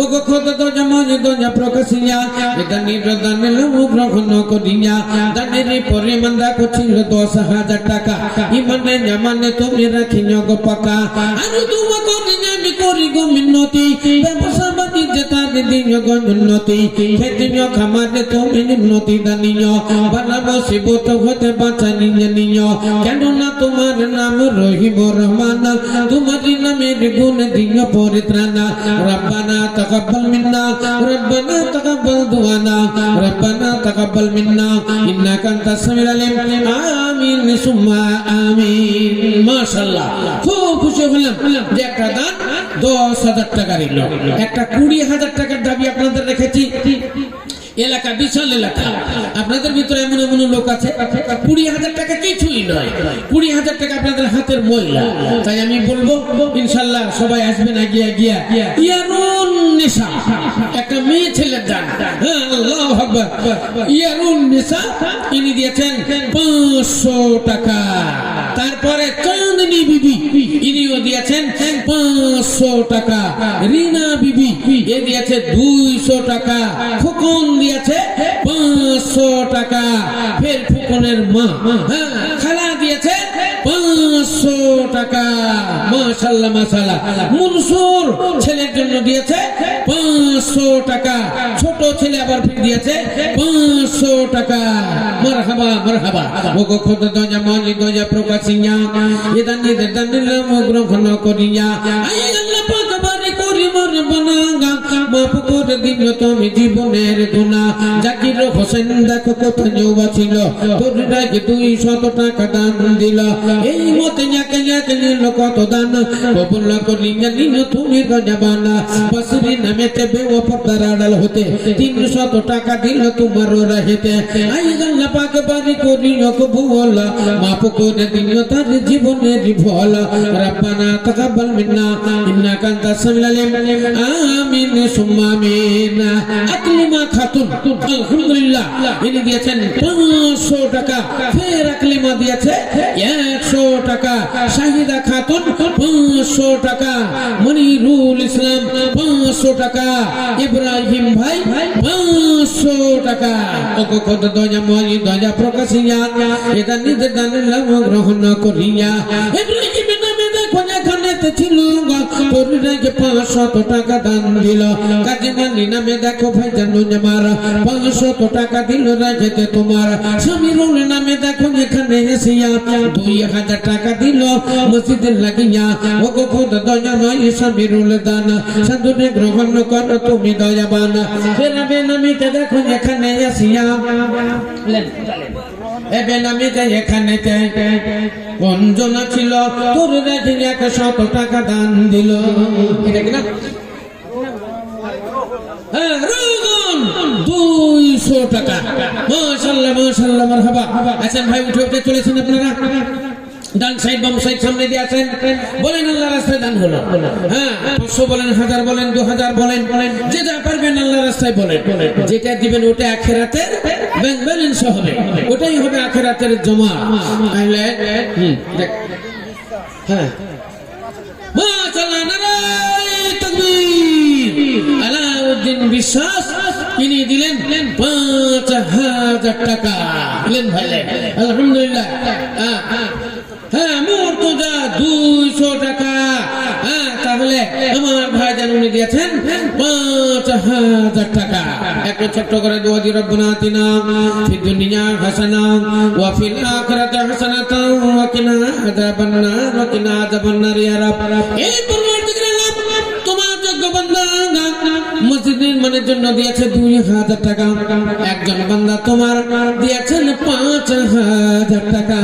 ও গো খোদা তো জামানে দোয়া প্রকাশিয়া এটা নির্দানের গ্রহণ করিয়া দানের পরিমাণ রাখো ছিল 10,000 টাকা। ইমানে জামানে তুমি রাখিও গো পাকা। আর দোয়া করি আমি করি গো মিন্নতি, ব্যবসা বাণিজ্য তার দিও গো উন্নতি, খেতিও খামারে তুমি উন্নতি দানিও, বালা মুসিবত হতে বাঁচানিও নিও। কেন না তোমার নাম রহিম রহমান, তোমার নামের গুণ দিও পরিত্রাণ। রব্বানা তাকাব্বাল মিন্না, রব্বানা তাকাব্বাল দুআনা, রব্বানা তাকাব্বাল মিন্না ইন্নাকা আনতাস সামিউল আলিম। আমিন সুম্মা আমিন। মাশাআল্লাহ, খুব খুশি হলাম যে একটা দান 10,000 টাকা দিল। একটা 20,000 টাকার দাবি আপনাদের রেখেছি। এলাকা বিশাল এলাকা, আপনাদের ভিতরে এমন এমন লোক আছে 20,000 টাকা কিছুই নয়। 20,000 টাকা আপনাদের হাতের ময়লা। তাই আমি বলবো ইনশাআল্লাহ সবাই আসবেন এগিয়ে গিয়া। ইয়ারুন নিসা একটা মেয়ে ছেলের দান। হ্যাঁ, আল্লাহু আকবার। ইয়ারুন নিসা ইনি দিয়েছেন 500 টাকা। তারপরে চাঁদনী বিবি ইনিও দিয়েছেন 500 টাকা। রিনা বিবি এ দিয়েছে 200 টাকা। ফুকন দিয়েছে 500 টাকা। ফের ফুকনের মা হ্যাঁ খালা দিয়েছে 500 টাকা। মাশাআল্লাহ মাশাআল্লাহ। মনসুর ছেলের জন্য দিয়েছে 500 টাকা। ছোট ছেলে আবার ফির দিয়েছে 500 টাকা। মারহাবা মারহাবা। ওগো খোদা দয়া মানি দয়া প্রকাশিয়া এদান নিদান নাম গ্রহণ করিয়া। আই আল্লাহ পাক বারে করি মর বনাগা, মাফ করে দিল তুমি জীবনের গুনাহ। জাকির হোসেন দেখো কোথায় ছিল, তোর রাগে 200 টাকা দান দিল। এই মতে যাকে যাকে নিল কত দান, কবুল করিয়া নিল তুমি গজাবানা। বসরি নামেতে বেওয়াফার আড়াল হতে 300 টাকা দিল তোমার রাহেতে। আই আল্লাহ পাক বারে করিও কবুল, মাফ করে দিল তার জীবনের ভুল। রব্বানা তাকাব্বাল মিন্না ইন্নাকা আনতাস সামিউল আলিম। আমিন সুম্মা আমিন। আকলিমা খাতুন আলহামদুলিল্লাহ ইনি দিয়েছেন 500 টাকা। ফের আকলিমা দিয়েছে 100 টাকা। শাহিদা খাতুন 500 টাকা। মনিরুল ইসলাম 500 টাকা। ইব্রাহিম ভাই 500 টাকা। ওগো খোদা দয়া মানি দয়া প্রকাশিয়া এটা নিজের দানের লাভ গ্রহণ করিয়া। ইব্রাহিম নামে দেখো এখানেতে ছিল তোর রাগে 500 টাকা দান দিল। কাজী মানি নামে দেখো ভাইজান আমার 500 টাকা দিল রাখেতে তোমার। সামিরুল নামে দেখো এখানে এসিয়া 2,000 টাকা দিল মসজিদের লাগিয়া। ওগো খোদা দয়া মানি সামিরুল দান সাধুনে গ্রহণ করো তুমি দয়াবান। ফেরাবে নামিতে দেখো এখানে এসিয়া এবে নামিতে এখানে কঞ্জনা ছিল তোর রেখে 100 টাকা দান দিল। এটা কিনা 200 টাকা। মাশাআল্লাহ মাশাআল্লাহ মারহাবা। আছেন ভাই উঠে উঠে চলেছেন আপনারা। ডান সাইড বাম সাইড সামনে দিয়ে আছেন। বলেন আল্লাহর রাস্তায় দান হলো। হ্যাঁ 500 বলেন, 1000 বলেন, 2000 বলেন, যেটা পারবেন আল্লাহর রাস্তায় বলেন। যেটা দিবেন ওটা আখিরাতের ব্যাংক ব্যালেন্স হবে, ওটাই হবে আখিরাতের জমা। তাহলে হ্যাঁ মাশাআল্লাহ নারায়ে তাকবীর। আলাউদ্দিন বিশ্বাস তিনি দিলেন 5,000 টাকা দিলেন ভাই। আলহামদুলিল্লাহ। হ্যাঁ মুর্তজা 200 টাকা। হ্যাঁ তাহলে আমার ভাই জান উনি দিয়েছেন 5,000 টাকা। একটু ছোট্ট করে দোয়া দি রব্বানা আতিনা ফিদ দুনিয়া হাসানা ওয়া ফিল আখিরাতি হাসানাতাও ওয়া কিনা আযাবান নার ওয়া কিনা আযাবান নার। ইয়া রাব, এই পরওয়ারদিগার আলম তোমার যোগ্য বান্দা মসজিদের সম্মানের জন্য দিয়েছে 2000 টাকা, একজন বান্দা তোমার দিয়েছেন 5000 টাকা।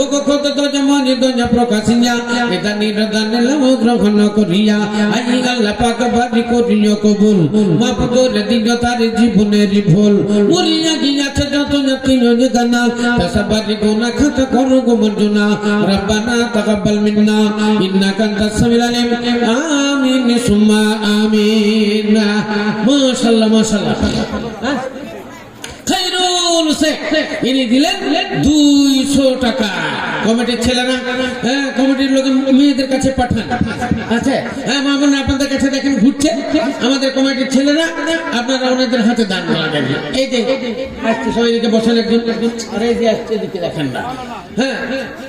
ও কত দজমনি দজ প্রকাশিয়া এটা নিরদান লাভ গ্রহণ করিয়া আই আল্লাহ পাক বাড়ি করিও কবুল, মাফ করে দিও তার জীবনের ভুল। মরিয়া গিয়াছে যত জাতি গানা তাসাবারি গুনাহ খাতা করো গো মর্জনা, রব্বানা তাকাব্বাল মিন্না ইন্নাকা আনতাস সামিউল আলিম, আমিন সুম্মা আমিন। মাশাআল্লাহ মাশাআল্লাহ। খায়রুল শেখ ইনি দিলেন 200 টাকা। কমিটির ছেলেরা, হ্যাঁ কমিটির লোক মেয়েদের কাছে পাঠান। আচ্ছা হ্যাঁ মামুন আপনাদের কাছে দেখেন ঘুরছে আমাদের কমিটির ছেলেরা, আপনারা ওনাদের হাতে দান করাবেন। এই যে আসছে সবাই দিকে বসেন একজন, আর এই যে আসছে দিকে দেখেন না। হ্যাঁ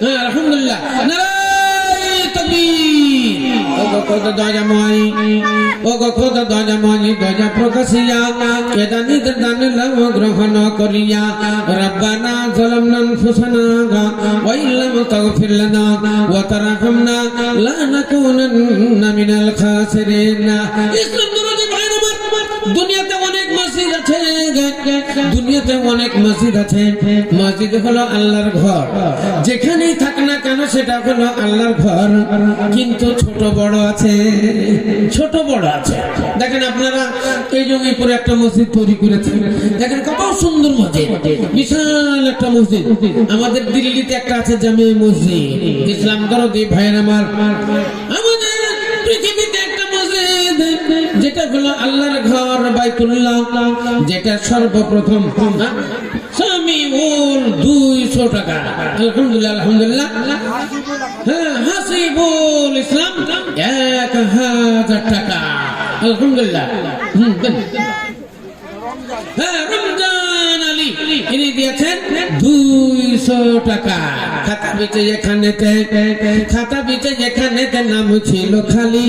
হ্যাঁ আলহামদুলিল্লাহ, নারায়ে তাকবীর। ওগো খোদা দয়াময়, ওগো খোদা দয়াময় দয়া প্রকাশিয়া এটা নিদের দান লাভ গ্রহণ করিয়া, রব্বানা যালামনা আনফুসানা ওয়া ইল্লাম তাগফির লানা ওয়া তারহামনা লানাকুনান্না মিনাল খাসিরিন। ইসলাম দরদি ভাইরা আমার, দুনিয়াতে অনেক মসজিদ আছে, দুনিয়াতে অনেক মসজিদ আছে। মসজিদ হলো আল্লাহর ঘর, যেখানেই থাক না কেন সেটা হলো আল্লাহর ঘর, কিন্তু ছোট বড় আছে, ছোট বড় আছে। দেখেন আপনারা এই জমিপুরে একটা মসজিদ তৈরি করেছেন, দেখেন কত সুন্দর মসজিদ, বিশাল একটা মসজিদ। আমাদের দিল্লিতে একটা আছে জামে মসজিদ। ইসলাম দরদি ভাইয়ের আমার, আমাদের পৃথিবীতে একটা মসজিদ যেটা হলো আল্লাহর ঘর বাইতুল্লাহ, যেটা সর্বপ্রথম সামিউল 200 টাকা। আলহামদুলিল্লাহ আলহামদুলিল্লাহ। হ্যাঁ হাসিবুল ইসলাম 1000 টাকা। আলহামদুলিল্লাহ। হ্যাঁ রমজান আলী ইনি দিয়েছেন 200 টাকা। খাতা বিচে যেখানেতে নাম ছিল খালি,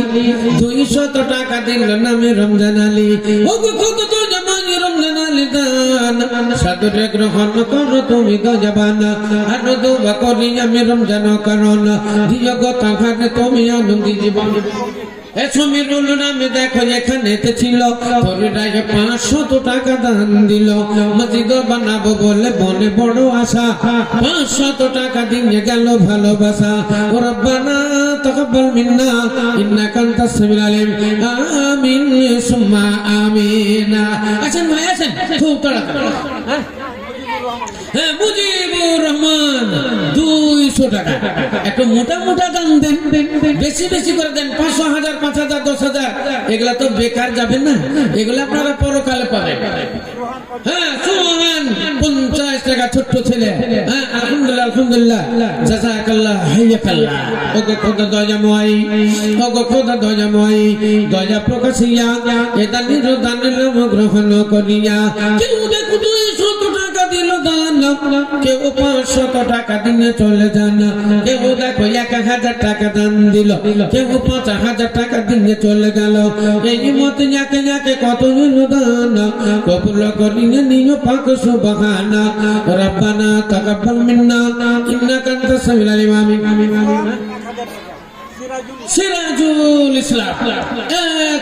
200 টাকা দিল নামে রমজান আলী। ও কত তো জামাই রমজান আলী দান সাদরে গ্রহণ করো তুমি গজবানা, আর দোয়া করি আমি রমজান কারণ দিও গো তাহার তুমি আনন্দি জীবন। সমীরুল নামে দেখো এখানেতে ছিল, তোরাই 500 টাকা দান দিল, মসজিদ বানাবো বলে বনে বড় আশা, 500 টাকা দিয়ে গেল ভালোবাসা। ও রব্বানা তাকাব্বাল মিন্না ইন্নাকা আনতাস সামিউল আলিম, আমিন সুম্মা আমিন। আসেন ভাই আসেন, খুব তাড়াতাড়ি। হ্যাঁ মুজিবুর রহমান 200 টাকা। একটু মোটা মোটা দান দেন, বেশি বেশি করে দেন, 500 1000 5000 10000 এগুলা তো বেকার যাবেন না, এগুলা আপনারা পরকালে পাবেন। হ্যাঁ সুবহান 50 টাকা ছোট্ট ছেলে। হ্যাঁ আলহামদুলিল্লাহ আলহামদুলিল্লাহ, জাযাকাল্লাহ হাইয়াকাল্লাহ। ওগো খোদা দয়াময়, ওগো খোদা দয়াময় দয়া প্রকাশিয়া এটা নিরদান লাভ গ্রহণ করিয়া, কেউ দেখো 200 টাকা দিল দান, কেউ 500 টাকা দিয়ে চলে যান, কেউ দেখো 1000 টাকা দান দিল, কেউ 5000 টাকা দিয়ে চলে গেল। এই মত যাকে যাকে কত দান কবুল করিয়ে নিও পাক সুবহানা, রব্বানা তাকাব্বাল মিন্না ইন্নাকা আনতাস সামিউল আলিম, আমিন আমিন আমিন। সিরাজুল ইসলাম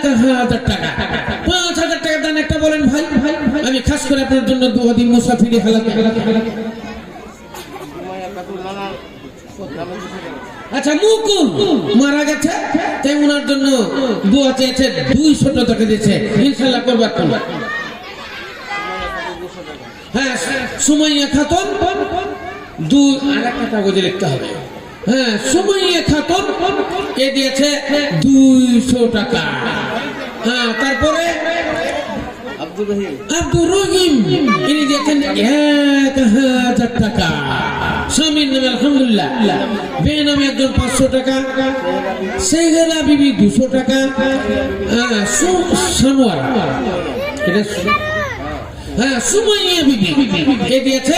1000 টাকা। 5000 টাকা দান একটা বলেন ভাই, আমি খাস করে আপনার জন্য দোয়া দিই মুসাফিরি হালাতে। আচ্ছা মুকুল মারা গেছে, তাই ওনার জন্য দোয়া চেয়েছে, 200 টাকা দিয়েছে, ইনশাআল্লাহ করবার করবে। হ্যাঁ সুমাইয়া খাতুন আর একটা কাগজে লিখতে হবে। হ্যাঁ সুমাইয়া খাতুন এ দিয়েছে 200 টাকা। হ্যাঁ তারপরে আব্দুর রহিম ইনি দিয়েছেন 1000 টাকা। স্বামীর নামে আলহামদুলিল্লাহ, বেনামে একজন 500 টাকা, সেহেরা বিবি 200 টাকা, সানোয়ার এটা হ্যাঁ সুমাইয়া বিবি এ দিয়েছে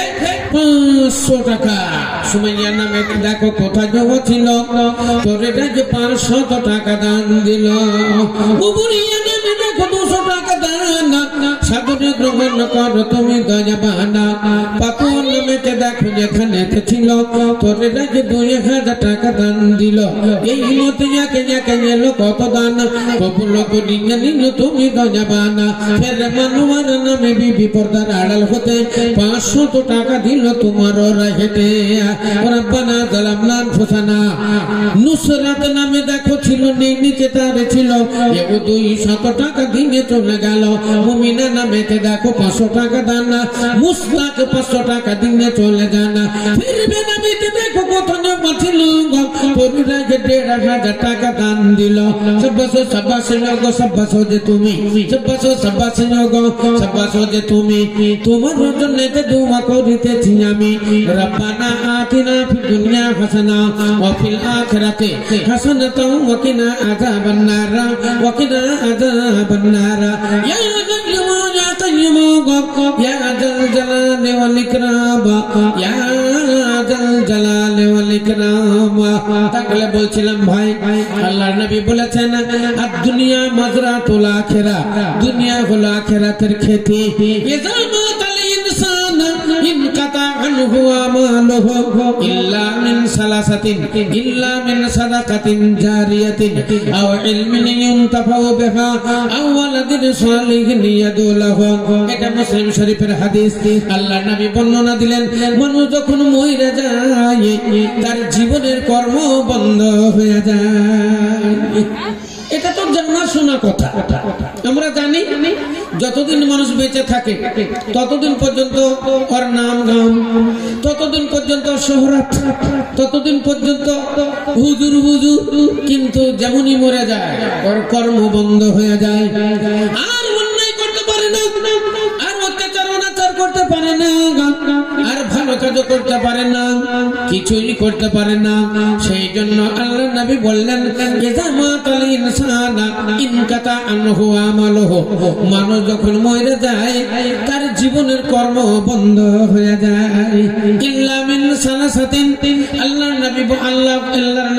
500 টাকা। সুমাইয়ার নামে দেখো কোথায় জমা ছিল, তোর এটা যে 500 টাকা দান দিল। বুবুরিয়া নামে দেখো 200 টাকা দান, সাদরে গ্রহণ করো তুমি গজবানা। পাকুর নামে নামেতে দেখো যেখানে ছিল তোর রাখে 2000 টাকা দান দিল এই মতে যাকে যাকে গেল কত দান কবুল করি জানিল তুমি দয়াবানা ফের মানুয়ার নামে বিবি পর্দার আড়াল হতে 500 টাকা দিল তোমার রাহেতে রব্বানা জালামনা আনফুসানা নুসরাত নামে দেখো ছিল নেই নিচে তার ছিল এও 200 টাকা দিয়ে চলে গেল মুমিনা নামেতে দেখো 500 টাকা দান মুস্তাক 500 টাকা দিয়ে চলে যান ফিরবে নামেতে দেখো কত জমা ছিল পরিরা যে 1500 টাকা দান দিল সব্বাস লোক সব্বাস যে তুমি সব্বাস যে তুমি তোমার জন্য দোয়া করিতেছি আমি রব্বানা আতিনা ফিদ দুনিয়া হাসানা ওয়া ফিল আখিরাতি হাসানাতাও ওয়া কিনা আযাবান নার ওয়া কিনা আযাবান নার ইয়া কাইয়্যুম ইয়া জাল জালালি ওয়াল ইকরাম ইয়া জাল জালালি ওয়াল ইকরাম তাহলে বলছিলাম ভাই আল্লাহর নবী বলেছেন আদ দুনিয়া মাজরাতুল আখিরা দুনিয়া হলো আখিরাতের খেতি ইযা মাতাল ইনসান ইনকাতা আনহু আমালুহু ইল্লা মিন সালাসাতিন ইল্লা মিন সাদাকাতিন জারিয়াতিন আও ইলমিন ইউনতাফাউ বিহা আও ওয়ালাদিন সালিহিন ইয়াদুলাহু এটা মুসলিম শরীফের হাদিস আল্লাহর নবী বর্ণনা দিলেন মানুষ যখন মরে যায় তার জীবনের কর্ম বন্ধ হয়ে যায় এটা তো জানা শোনা কথা আমরা জানি যতদিন মানুষ বেঁচে থাকে ততদিন পর্যন্ত ওর নাম গাম ততদিন পর্যন্ত শোহরত ততদিন পর্যন্ত হুজুর হুজুর কিন্তু যেমনই মরে যায় ওর কর্ম বন্ধ হয়ে যায় আর অন্যায় করতে পারে না আর অত্যাচার অনাচার করতে পারে না আর ভালো কাজ করতে পারে না কিছুই করতে পারে না সেই জন্য আল্লাহর নবী বললেন ইযা মাতাল ইনসানা ইনকাতা আনহু আমালুহু মানুষ যখন মরে যায় তার জীবনের কর্ম বন্ধ হয়ে যায় ইল্লা মিন সালাসাতিন আল্লাহর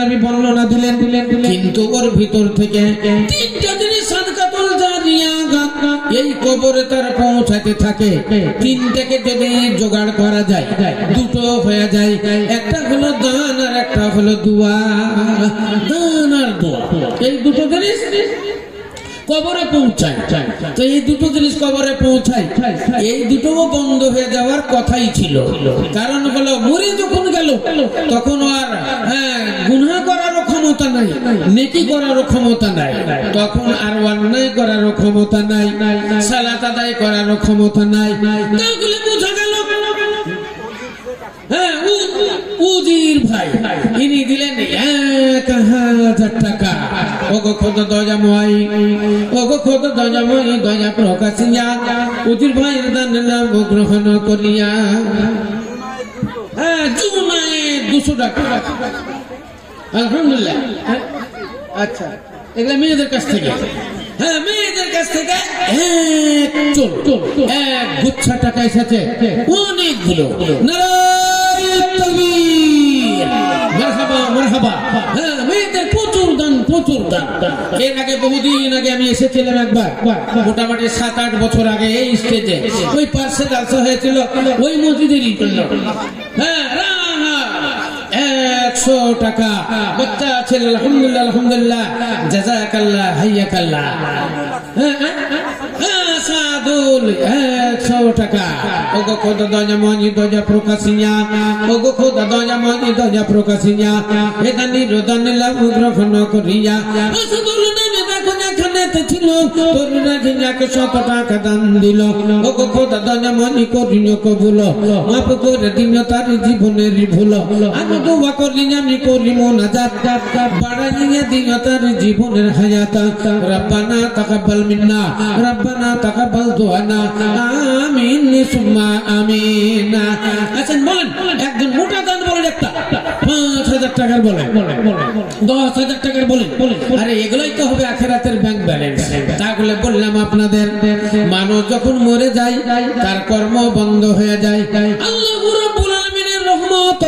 নবী বর্ণনা দিলেন কিন্তু ওর ভিতর থেকে তিনটা জিনিস সাদকাতুল জারিয়া এই কবরে তার পৌঁছাতে থাকে তিনটাকে যদি জোগাড় করা যায় দুটো হয়ে যায় একটা হলো দান আর একটা হলো দোয়া দান আর দোয়া এই দুটো জিনিস কবরে পৌঁছায় তো এই দুটো জিনিস কবরে পৌঁছায় এই দুটোও বন্ধ হয়ে যাওয়ার কথাই ছিল কারণ হলো মরে যখন গেল তখন আর গুনাহ করারও ক্ষমতা নাই নেকি করারও ক্ষমতা নাই তখন আর অন্যায় করারও ক্ষমতা নাই সালাত আদায় করারও ক্ষমতা নাই তাহলে বোঝা গেল উজির ভাই ইনি দিলেন 1000 টাকা ওগো খোদ দয়াময় ওগো খোদ দয়াময় দয়া প্রকাশিয়া উজির ভাইয়ের দান নাম গ্রহণ করিয়া জুমায় 200 টাকা আলহামদুলিল্লাহ আচ্ছা এগুলা মেয়েদের কাছ থেকে মেয়েদের কাছ থেকে এক গুচ্ছা টাকা এসেছে অনেকগুলো মেয়েদের প্রচুর দান এর আগে বহুদিন আগে আমি এসেছিলাম একবার মোটামুটি 7-8 বছর আগে এই স্টেজে ওই পার্শ্বে জালসা হয়েছিল ওই মসজিদেরই জন্য 100 টাকা বাচ্চা ছিল আলহামদুলিল্লাহ আলহামদুলিল্লাহ জাযাকাল্লাহ হাইয়াকাল্লাহ সাদুল 100 টাকা ওগো খোদা দয়াময় দয়া প্রকাশিয়া ওগো খোদা দয়াময় দয়া প্রকাশিয়া এদানি রদানি লাভ গ্রহণ করিয়া সাদুল নামে দেখো এখানে ছিল তোর নাকি যাকে 100 টাকা দান দিল ওগো খোদা দয়াময় করিও কবুল মাফ করে দিও তার জীবনের ভুল আমি দোয়া করি আমি করি মুনাজাত বাড়াইয়া দিও তার জীবনের হায়াত রব্বানা তাকাব্বাল মিন্না রব্বানা তাকাব্বাল দুআনা আমিন সুম্মা আমিন আচ্ছা বলেন একজন মোটা দান বলেন একটা 5000 টাকার বলেন 10000 টাকার বলেন আরে এগুলাই তো হবে আখিরাতের ব্যাংক ব্যালেন্স তাহলে বললাম আপনাদের মানুষ যখন মরে যায় তার কর্ম বন্ধ হয়ে যায় আল্লাহ রাব্বুল আলামিনের রহমত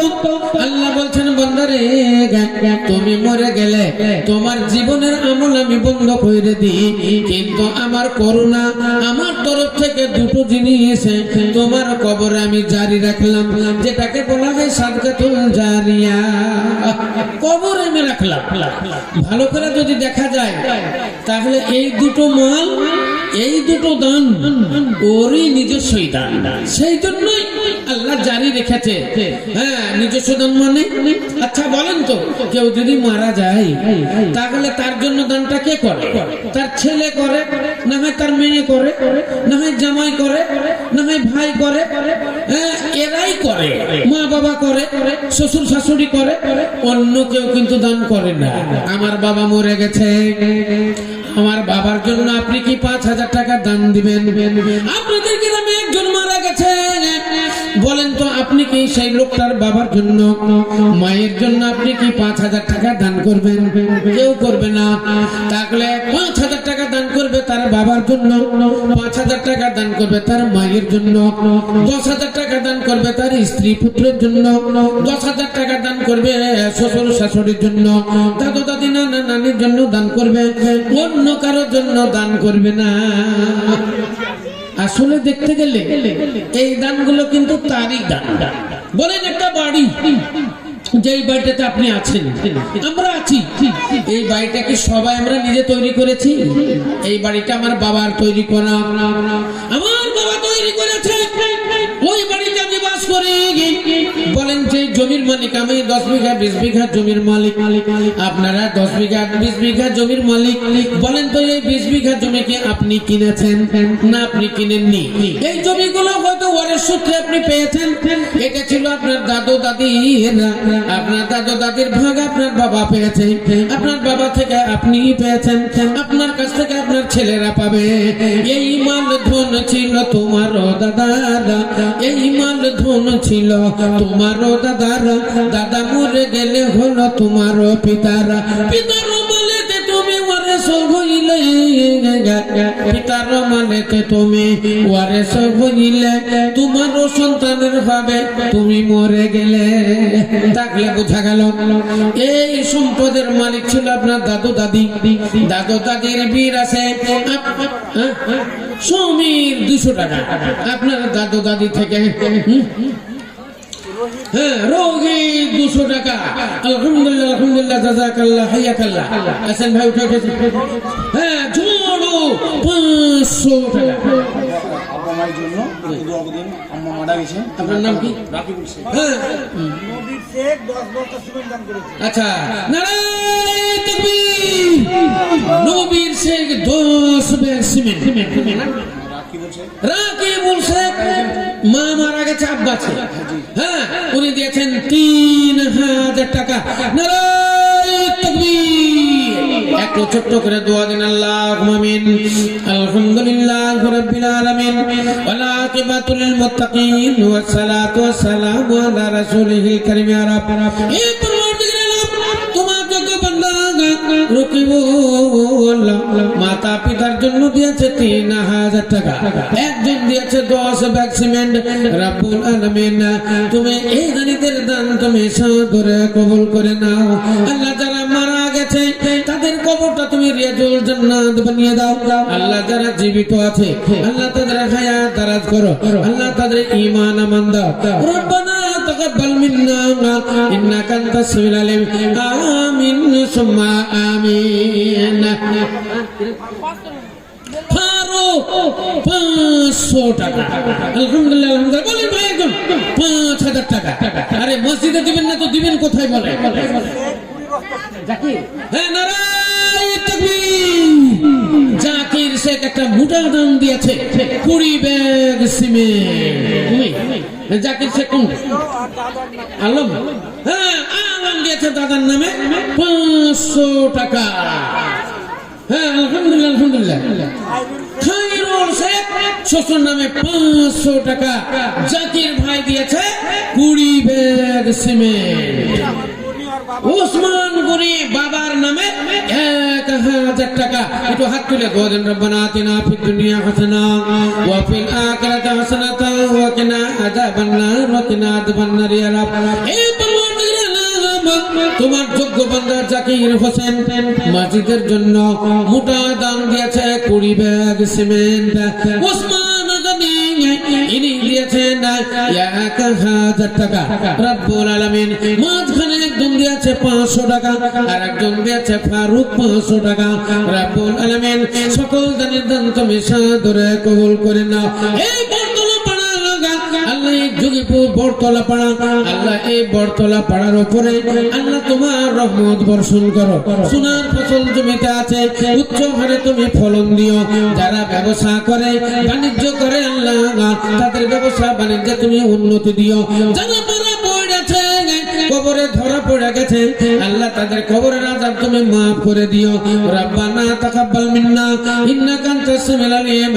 আল্লাহ বলছেন বান্দা বান্দারে তুমি মরে গেলে তোমার জীবনের আমল আমি বন্ধ করে দিই, কিন্তু আমার করুণা আমার তরফ থেকে দুটো জিনিস তোমার কবরে আমি জারি রাখলাম, যেটাকে বলা হয় সাদকাতুল জারিয়া। কবরে আমি রাখলাম। ভালো করে যদি দেখা যায় তাহলে এই দুটো মাল, এই দুটো দান ওরই নিজস্বই দান, সেই জন্যই আল্লাহ জারি রেখেছে। হ্যাঁ, নিজস্ব দান মানে আচ্ছা বলেন তো, কেউ যদি মারা যায় তাহলে তার জন্য দানটা কে করে? তার ছেলে করে, না হয় তার মেয়ে করে, না হয় জামাই করে, না হয় ভাই করে, হ্যাঁ এরাই করে, মা বাবা করে, শ্বশুর শাশুড়ি করে, অন্য কেউ কিন্তু দান করে না। আমার বাবা মরে গেছে, আমার বাবার জন্য আপনি কি 5,000 টাকা দান দিবেন? আপনাদের গ্রামে একজন মারা গেছে, বলেন তো আপনি কি সেই লোকটার বাবার জন্য, মায়ের জন্য আপনি কি 5,000 টাকা দান করবেন? কেউ করবে না। তাহলে 5,000 টাকা দান করবে তার বাবার জন্য, 5,000 টাকা দান করবে তার মায়ের জন্য, 10,000 টাকা দান করবে তার স্ত্রী পুত্রের জন্য, 10,000 টাকা দান করবে শ্বশুর শাশুড়ির জন্য, দাদু দাদি নানা নানির জন্য দান করবে, অন্য কারোর জন্য দান করবে না। আসলে দেখতে গেলে এই দানগুলো কিন্তু তারই দান। বলেন একটা বাড়ি, যেই বাড়িটাতে আপনি আছেন, আমরা আছি, এই বাড়িটাকে সবাই আমরা নিজে তৈরি করেছি? এই বাড়িটা আমার বাবার তৈরি করা, আমার বাবা তৈরি করেছে। ওই বাড়িতে আমি বাস করি। বলেন যে জমির মালিক আমি, 10 বিঘা 20 বিঘা জমির মালিক, আপনারা 10 বিঘা 20 বিঘা জমির মালিক। বলেন তো এই 20 বিঘা জমি কি আপনি কিনেছেন? না, আপনি কিনেননি। এই জমিগুলো হয়তো ওয়ারেস সূত্রে আপনি পেয়েছেন। এটা ছিল আপনার দাদু দাদির, আপনার দাদু দাদির ভাগ আপনার বাবা পেয়েছে, আপনার বাবা থেকে আপনি পেয়েছেন, আপনার কাছ থেকে আপনার ছেলেরা পাবে। এই মাল ধন ছিল তোমারও দাদার, এই মাল ধন ছিল তোমারও দাদার, দাদা মরে গেলে হলো তোমারও পিতার, পিতার মালেতে তুমি ওয়ারেস হইলে, পিতার মালেতে তুমি ওয়ারেস হইলে তোমারও সন্তানের ভাবে তুমি মরে গেলে। তাহলে বোঝা গেল এই সম্পদের মালিক ছিল আপনার দাদু দাদি। দাদু দাদির বীর আছে সমীর 200 টাকা আপনার দাদু দাদি থেকে। হ্যাঁ, রোগী 200 টাকা। আলহামদুলিল্লাহ, আলহামদুলিল্লাহ, জাযাকাল্লাহ, হাইয়াকাল্লাহ। আসেন ভাই, উঠে উঠে। হ্যাঁ, ঝোড়ো 500 টাকা। আব্বা মায়ের জন্য দোয়া করবেন, আম্মা মারা গেছেন। আপনার নাম কি? রাকিবুল শেখ। হ্যাঁ, নবীর শেখ 10 বস্তা সিমেন্ট দান করেছে। আচ্ছা, নারায়ে তাকবীর। নবীর শেখ 10 ব্যাগ সিমেন্ট। রাকিবুল শেখ মা মারা গেছে, আব্বা আছে। হ্যাঁ, উনি দিয়েছেন 3,000 টাকা। নারায়ে তাকবীর। একটু ছোট্ট করে দোয়া দিন, আল্লাহুম্মা আমিন। আলহামদুলিল্লাহি রাব্বিল আলামিন ওয়াল আকিবাতু লিল মুত্তাকিন ওয়াস সালাতু ওয়াস সালামু আলা রাসূলিল কারীম। ইয়া রাব, হে পরওয়ারদিগার আলম, তোমাকে তো বান্দা রকিবুল মাতা পিতার জন্য দিয়েছে 3,000 টাকা, একজন দিয়েছে 10 ব্যাগ সিমেন্ট। রব্বুল আলামিন, তুমি এই দানিদের দান তুমি সাদরে কবুল করে নাও। আল্লাহ, যারা মারা গেছে তাদের কবরটা তুমি রিয়াজুল জান্নাত বানিয়ে দাও। আল্লাহ, যারা জীবিত আছে আল্লাহ তাদের হায়াত দারাজ করো। আল্লাহ, তাদের ঈমান আমান দাও। রব্বানা তাকাব্বাল মিন্না ইন্নাকা আনতাস সামিউল আলিম। আমিন সুম্মা আমিন। 500 টাকা। আলহামদুলিল্লাহ, আলহামদুলিল্লাহ। বলেন ভাই, একজন 5,000 টাকা। আরে মসজিদে দিবেন না তো দিবেন কোথায়? বলে হ্যাঁ, নারায়ে তাকবীর। জাকির শেখ একটা মোটা দান দিয়েছে 20 ব্যাগ সিমেন্ট। জাকির শেখ কোন? আলম। হ্যাঁ, আলম দিয়েছে দাদার নামে 500 টাকা। হ্যাঁ, আলহামদুলিল্লাহ, আলহামদুলিল্লাহ। খায়রুল শেখ শ্বশুর নামে 500 টাকা। জাকির ভাই দিয়েছে 20 ব্যাগ সিমেন্ট। ওসমান গনি বাবার নামে 1,000 টাকা। একটু হাত তুলে দোয়া দেন, রব্বানা আতিনা ফিদ দুনিয়া হাসানা ওয়া ফিল আখিরাতি হাসানাতাও ওয়া কিনা আযাবান নার ওয়া কিনা আযাবান নার। ইয়া রাব, এই পরওয়ারদিগার আলম তোমার যোগ্য বান্দা জাকির হোসেন মসজিদের জন্য মোটা দান দিয়েছে 20 ব্যাগ সিমেন্ট। ওসমান গনি ইনি দিয়েছেন 1000 টাকা। রব্বুল আলামিন মাঝখানে একজন দিয়েছে 500 টাকা, আর একজন দিয়েছে ফারুক 500 টাকা। রব্বুল আলামিন সকল দানের দান তুমি সাদরে কবুল করে নাও। এই বরতলা পাড়া লাগা আল্লাহ, এই যোগীপুর বরতলা পাড়া আল্লাহ, এই বরতলা পাড়ার উপরে আল্লাহ তোমার রহমত বর্ষণ করো। সোনার ফসল জমিতে আছে, উচ্চ হারে তুমি ফলন দিও। যারা ব্যবসা করে বাণিজ্য করে আল্লাহ, তাদের ব্যবসা বাণিজ্যে তুমি উন্নতি দিও। যারা মারা পড়েছে, কবরে ধরা পড়ে গেছে আল্লাহ, তাদের কবরের আযাব তুমি মাফ করে দিও। রব্বানা তাকাব্বাল মিন্না ইন্নাকা আনতাস সামিউল আলিম।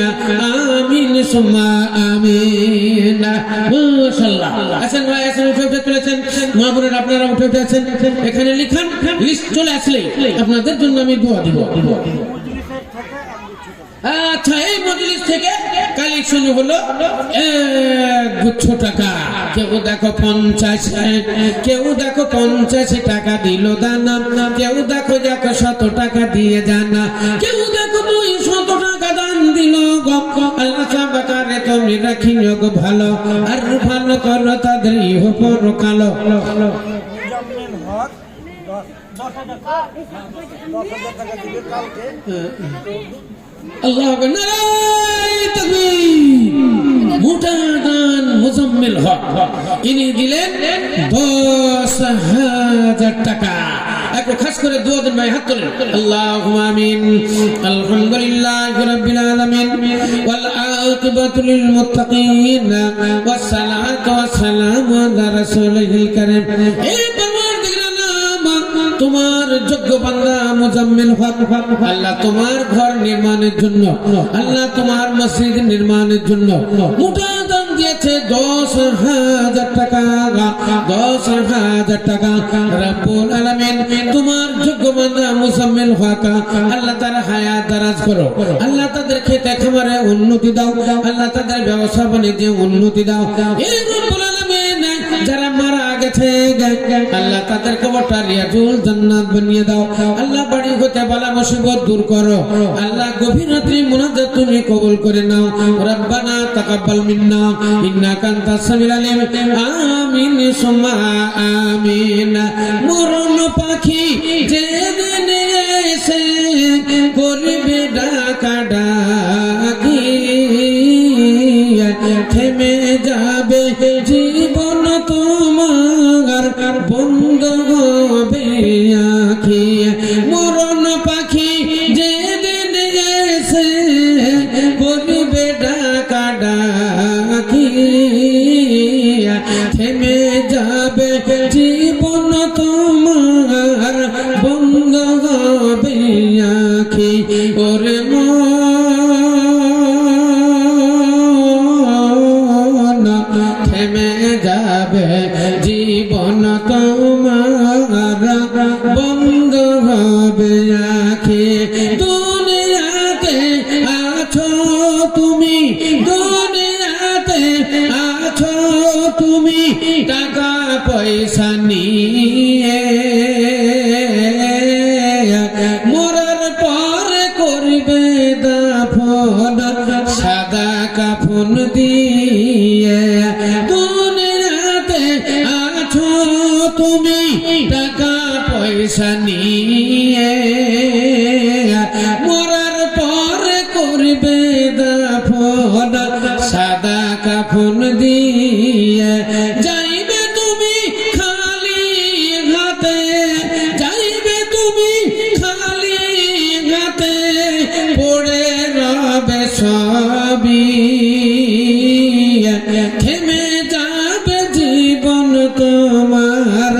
আমিন সুম্মা আমিন। মাশাআল্লাহ। আসেন ভাই, আসেন, উঠে চলেছেন। মা বোনেরা আপনারা উঠে আছেন, এখানে লিখান। লিস্ট চলে আসলে আপনাদের জন্য আমি দোয়া দিব। আচ্ছা, এই মজলিস থেকে কালেকশন হলো 1 টাকা। কেউ দেখো 50, কেউ দেখো 50 টাকা দিল দানা, কেউ দেখো 100 টাকা দিয়ে জানা, কেউ দেখো 200 টাকা দান দিল। আল্লাহ সাবাকারে তুমি রাখিও গো ভালো, আর ভালো করো তাদের ইহ পরকাল। মুজাম্মিল হক 10,000 টাকা দিবে কালকে। আল্লাহ নারায়ে তাকবীর। মোটা দান মুজাম্মিল হক ইনি দিলেন 10,000 টাকা। একটু খাস করে দোয়া দেন ভাই, হাত তোলেন। আল্লাহুম্মা আমিন। আলহামদুলিল্লাহি রাব্বিল আলামিন ওয়াল আকিবাতু লিল মুত্তাকিন ওয়াস সালাতু ওয়াস সালামু আলা রাসূলিল কারীম। এই তোমার যোগ্য বান্দা মুজাম্মিল হক আল্লাহ তোমার ঘর নির্মাণের জন্য, আল্লাহ তোমার মসজিদ নির্মাণের জন্য মোটা দান দিয়েছে 10,000 টাকা। 10,000 টাকা। রব্বুল আলামিন তোমার যোগ্য বান্দা মুজাম্মিল হক আল্লাহ তার হায়াত দারাজ করো। আল্লাহ তাদের খেতে খামারে উন্নতি দাও। আল্লাহ তাদের ব্যবসা বাণিজ্যে উন্নতি দাও। এই রব্বুল আলামিন যারা মারা গেছে আল্লাহ তাদের কবরটা রিয়াজুল জান্নাত বানিয়ে দাও। আল্লাহ বাড়ি হতে বালা মুসিবত দূর করো। আল্লাহ গভীর রাত্রি মুনাজাত তুমি কবুল করে নাও। রব্বানা তাকাব্বাল মিন্না ইন্নাকা আনতাস সামিউল আলিম। আমিন সুম্মা আমিন। মরণ পাখি যেদিন এসে করবে ডাকা ডাকি, থেমে যাবে জীবন তোমার, বন্ধ হবে আঁখি। মরণ পাখি যেদিন এসে করবে ডাকা ডাকি, থেমে যাবে জীবন তোমার, বন্ধ হবে আঁখি। ওরে থেমে যাবে জীবন তোমার, বন্ধ হবে আঁখি। দুনিয়াতে আছো তুমি, দুনিয়াতে আছো তুমি টাকা পয়সা নিয়ে, মরার পরে করবে দাফন সাদা কাফন দিয়ে। দুনিয়াতে আছো তুমি টাকা পয়সা নিয়ে, মরার পরে করবে দাফন সাদা কাফন দিয়ে। যাইবে তুমি খালি হাতে, যাইবে তুমি খালি হাতে, পড়ে রবে সবই, থেমে যাবে জীবন তোমার,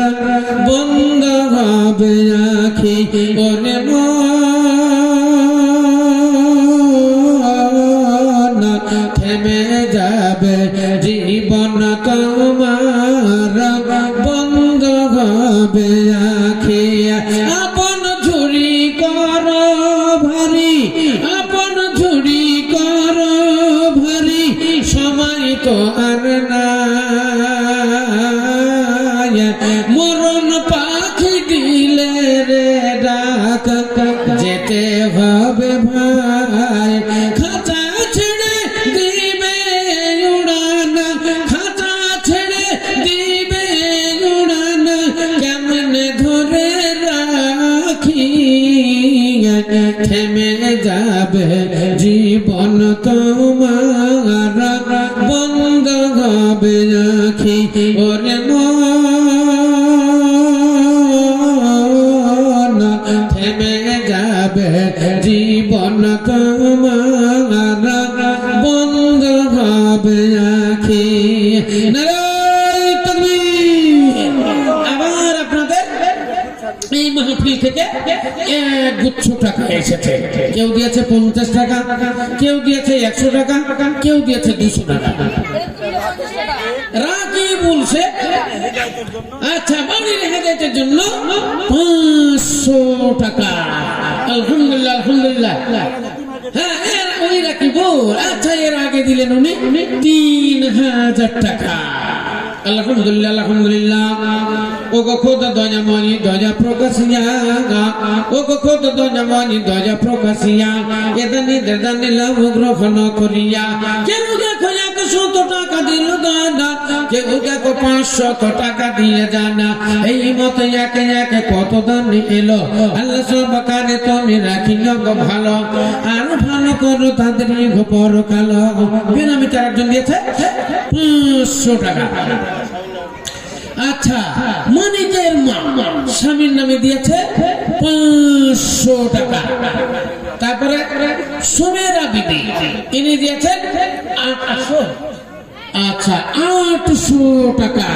বন্ধ হবে আঁখি। ওরে মন থেমে যাবে জীবন তোমার, বন্ধ হবে আঁখি। আপন ঝুড়ি কর ভারী, আপন ঝুড়ি কর ভারী, সময় তো আর নাই। মরণ পাখি থেমে যাবে জীবন তোমার বন্ধ হবে আখি ওরে মন থেমে যাবে জীবন তোমার বন্ধ হবে আখি নারায়ে তাকবীর। আবার আপনাদের এই মাহফিল থেকে এক গুচ্ছ টাকা এসেছে, কেউ দিয়েছে 50 টাকা, কেউ দিয়েছে 100 টাকা, কেউ দিয়েছে 200 টাকা। রাকি বলছে আচ্ছা বাড়ির হেদায়েতের জন্য 500 টাকা। আলহামদুলিল্লাহ আলহামদুলিল্লাহ। হ্যাঁ ওই রাকি বল আচ্ছা এর আগে দিলেন উনি 3000 টাকা। আলহামদুলিল্লাহ আলহামদুলিল্লাহ। ও গো খোদা দয়াময়ী দয়া প্রকাশিয়া, ও গো খোদা দয়াময়ী দয়া প্রকাশিয়া, এদানি দেদানি লাভ গ্রহণ করিয়া। কেউ দেখো 100 টাকা দিল দাদা, কেউ দেখো 500 টাকা দিয়ে জানা। এই মতো একে একে কত দান এলো। আল্লাহ সব কানে তুমি রাখিল গো ভালো, আর ভালো করো তাদের পরকাল। বেনামি চারজন দিয়েছে 500 টাকা। আচ্ছা মানিকের মা স্বামীর নামে দিয়েছে 500 টাকা। তারপরে সুমেরা বিবি ইনি দিয়েছেন 800। আচ্ছা 800 টাকা।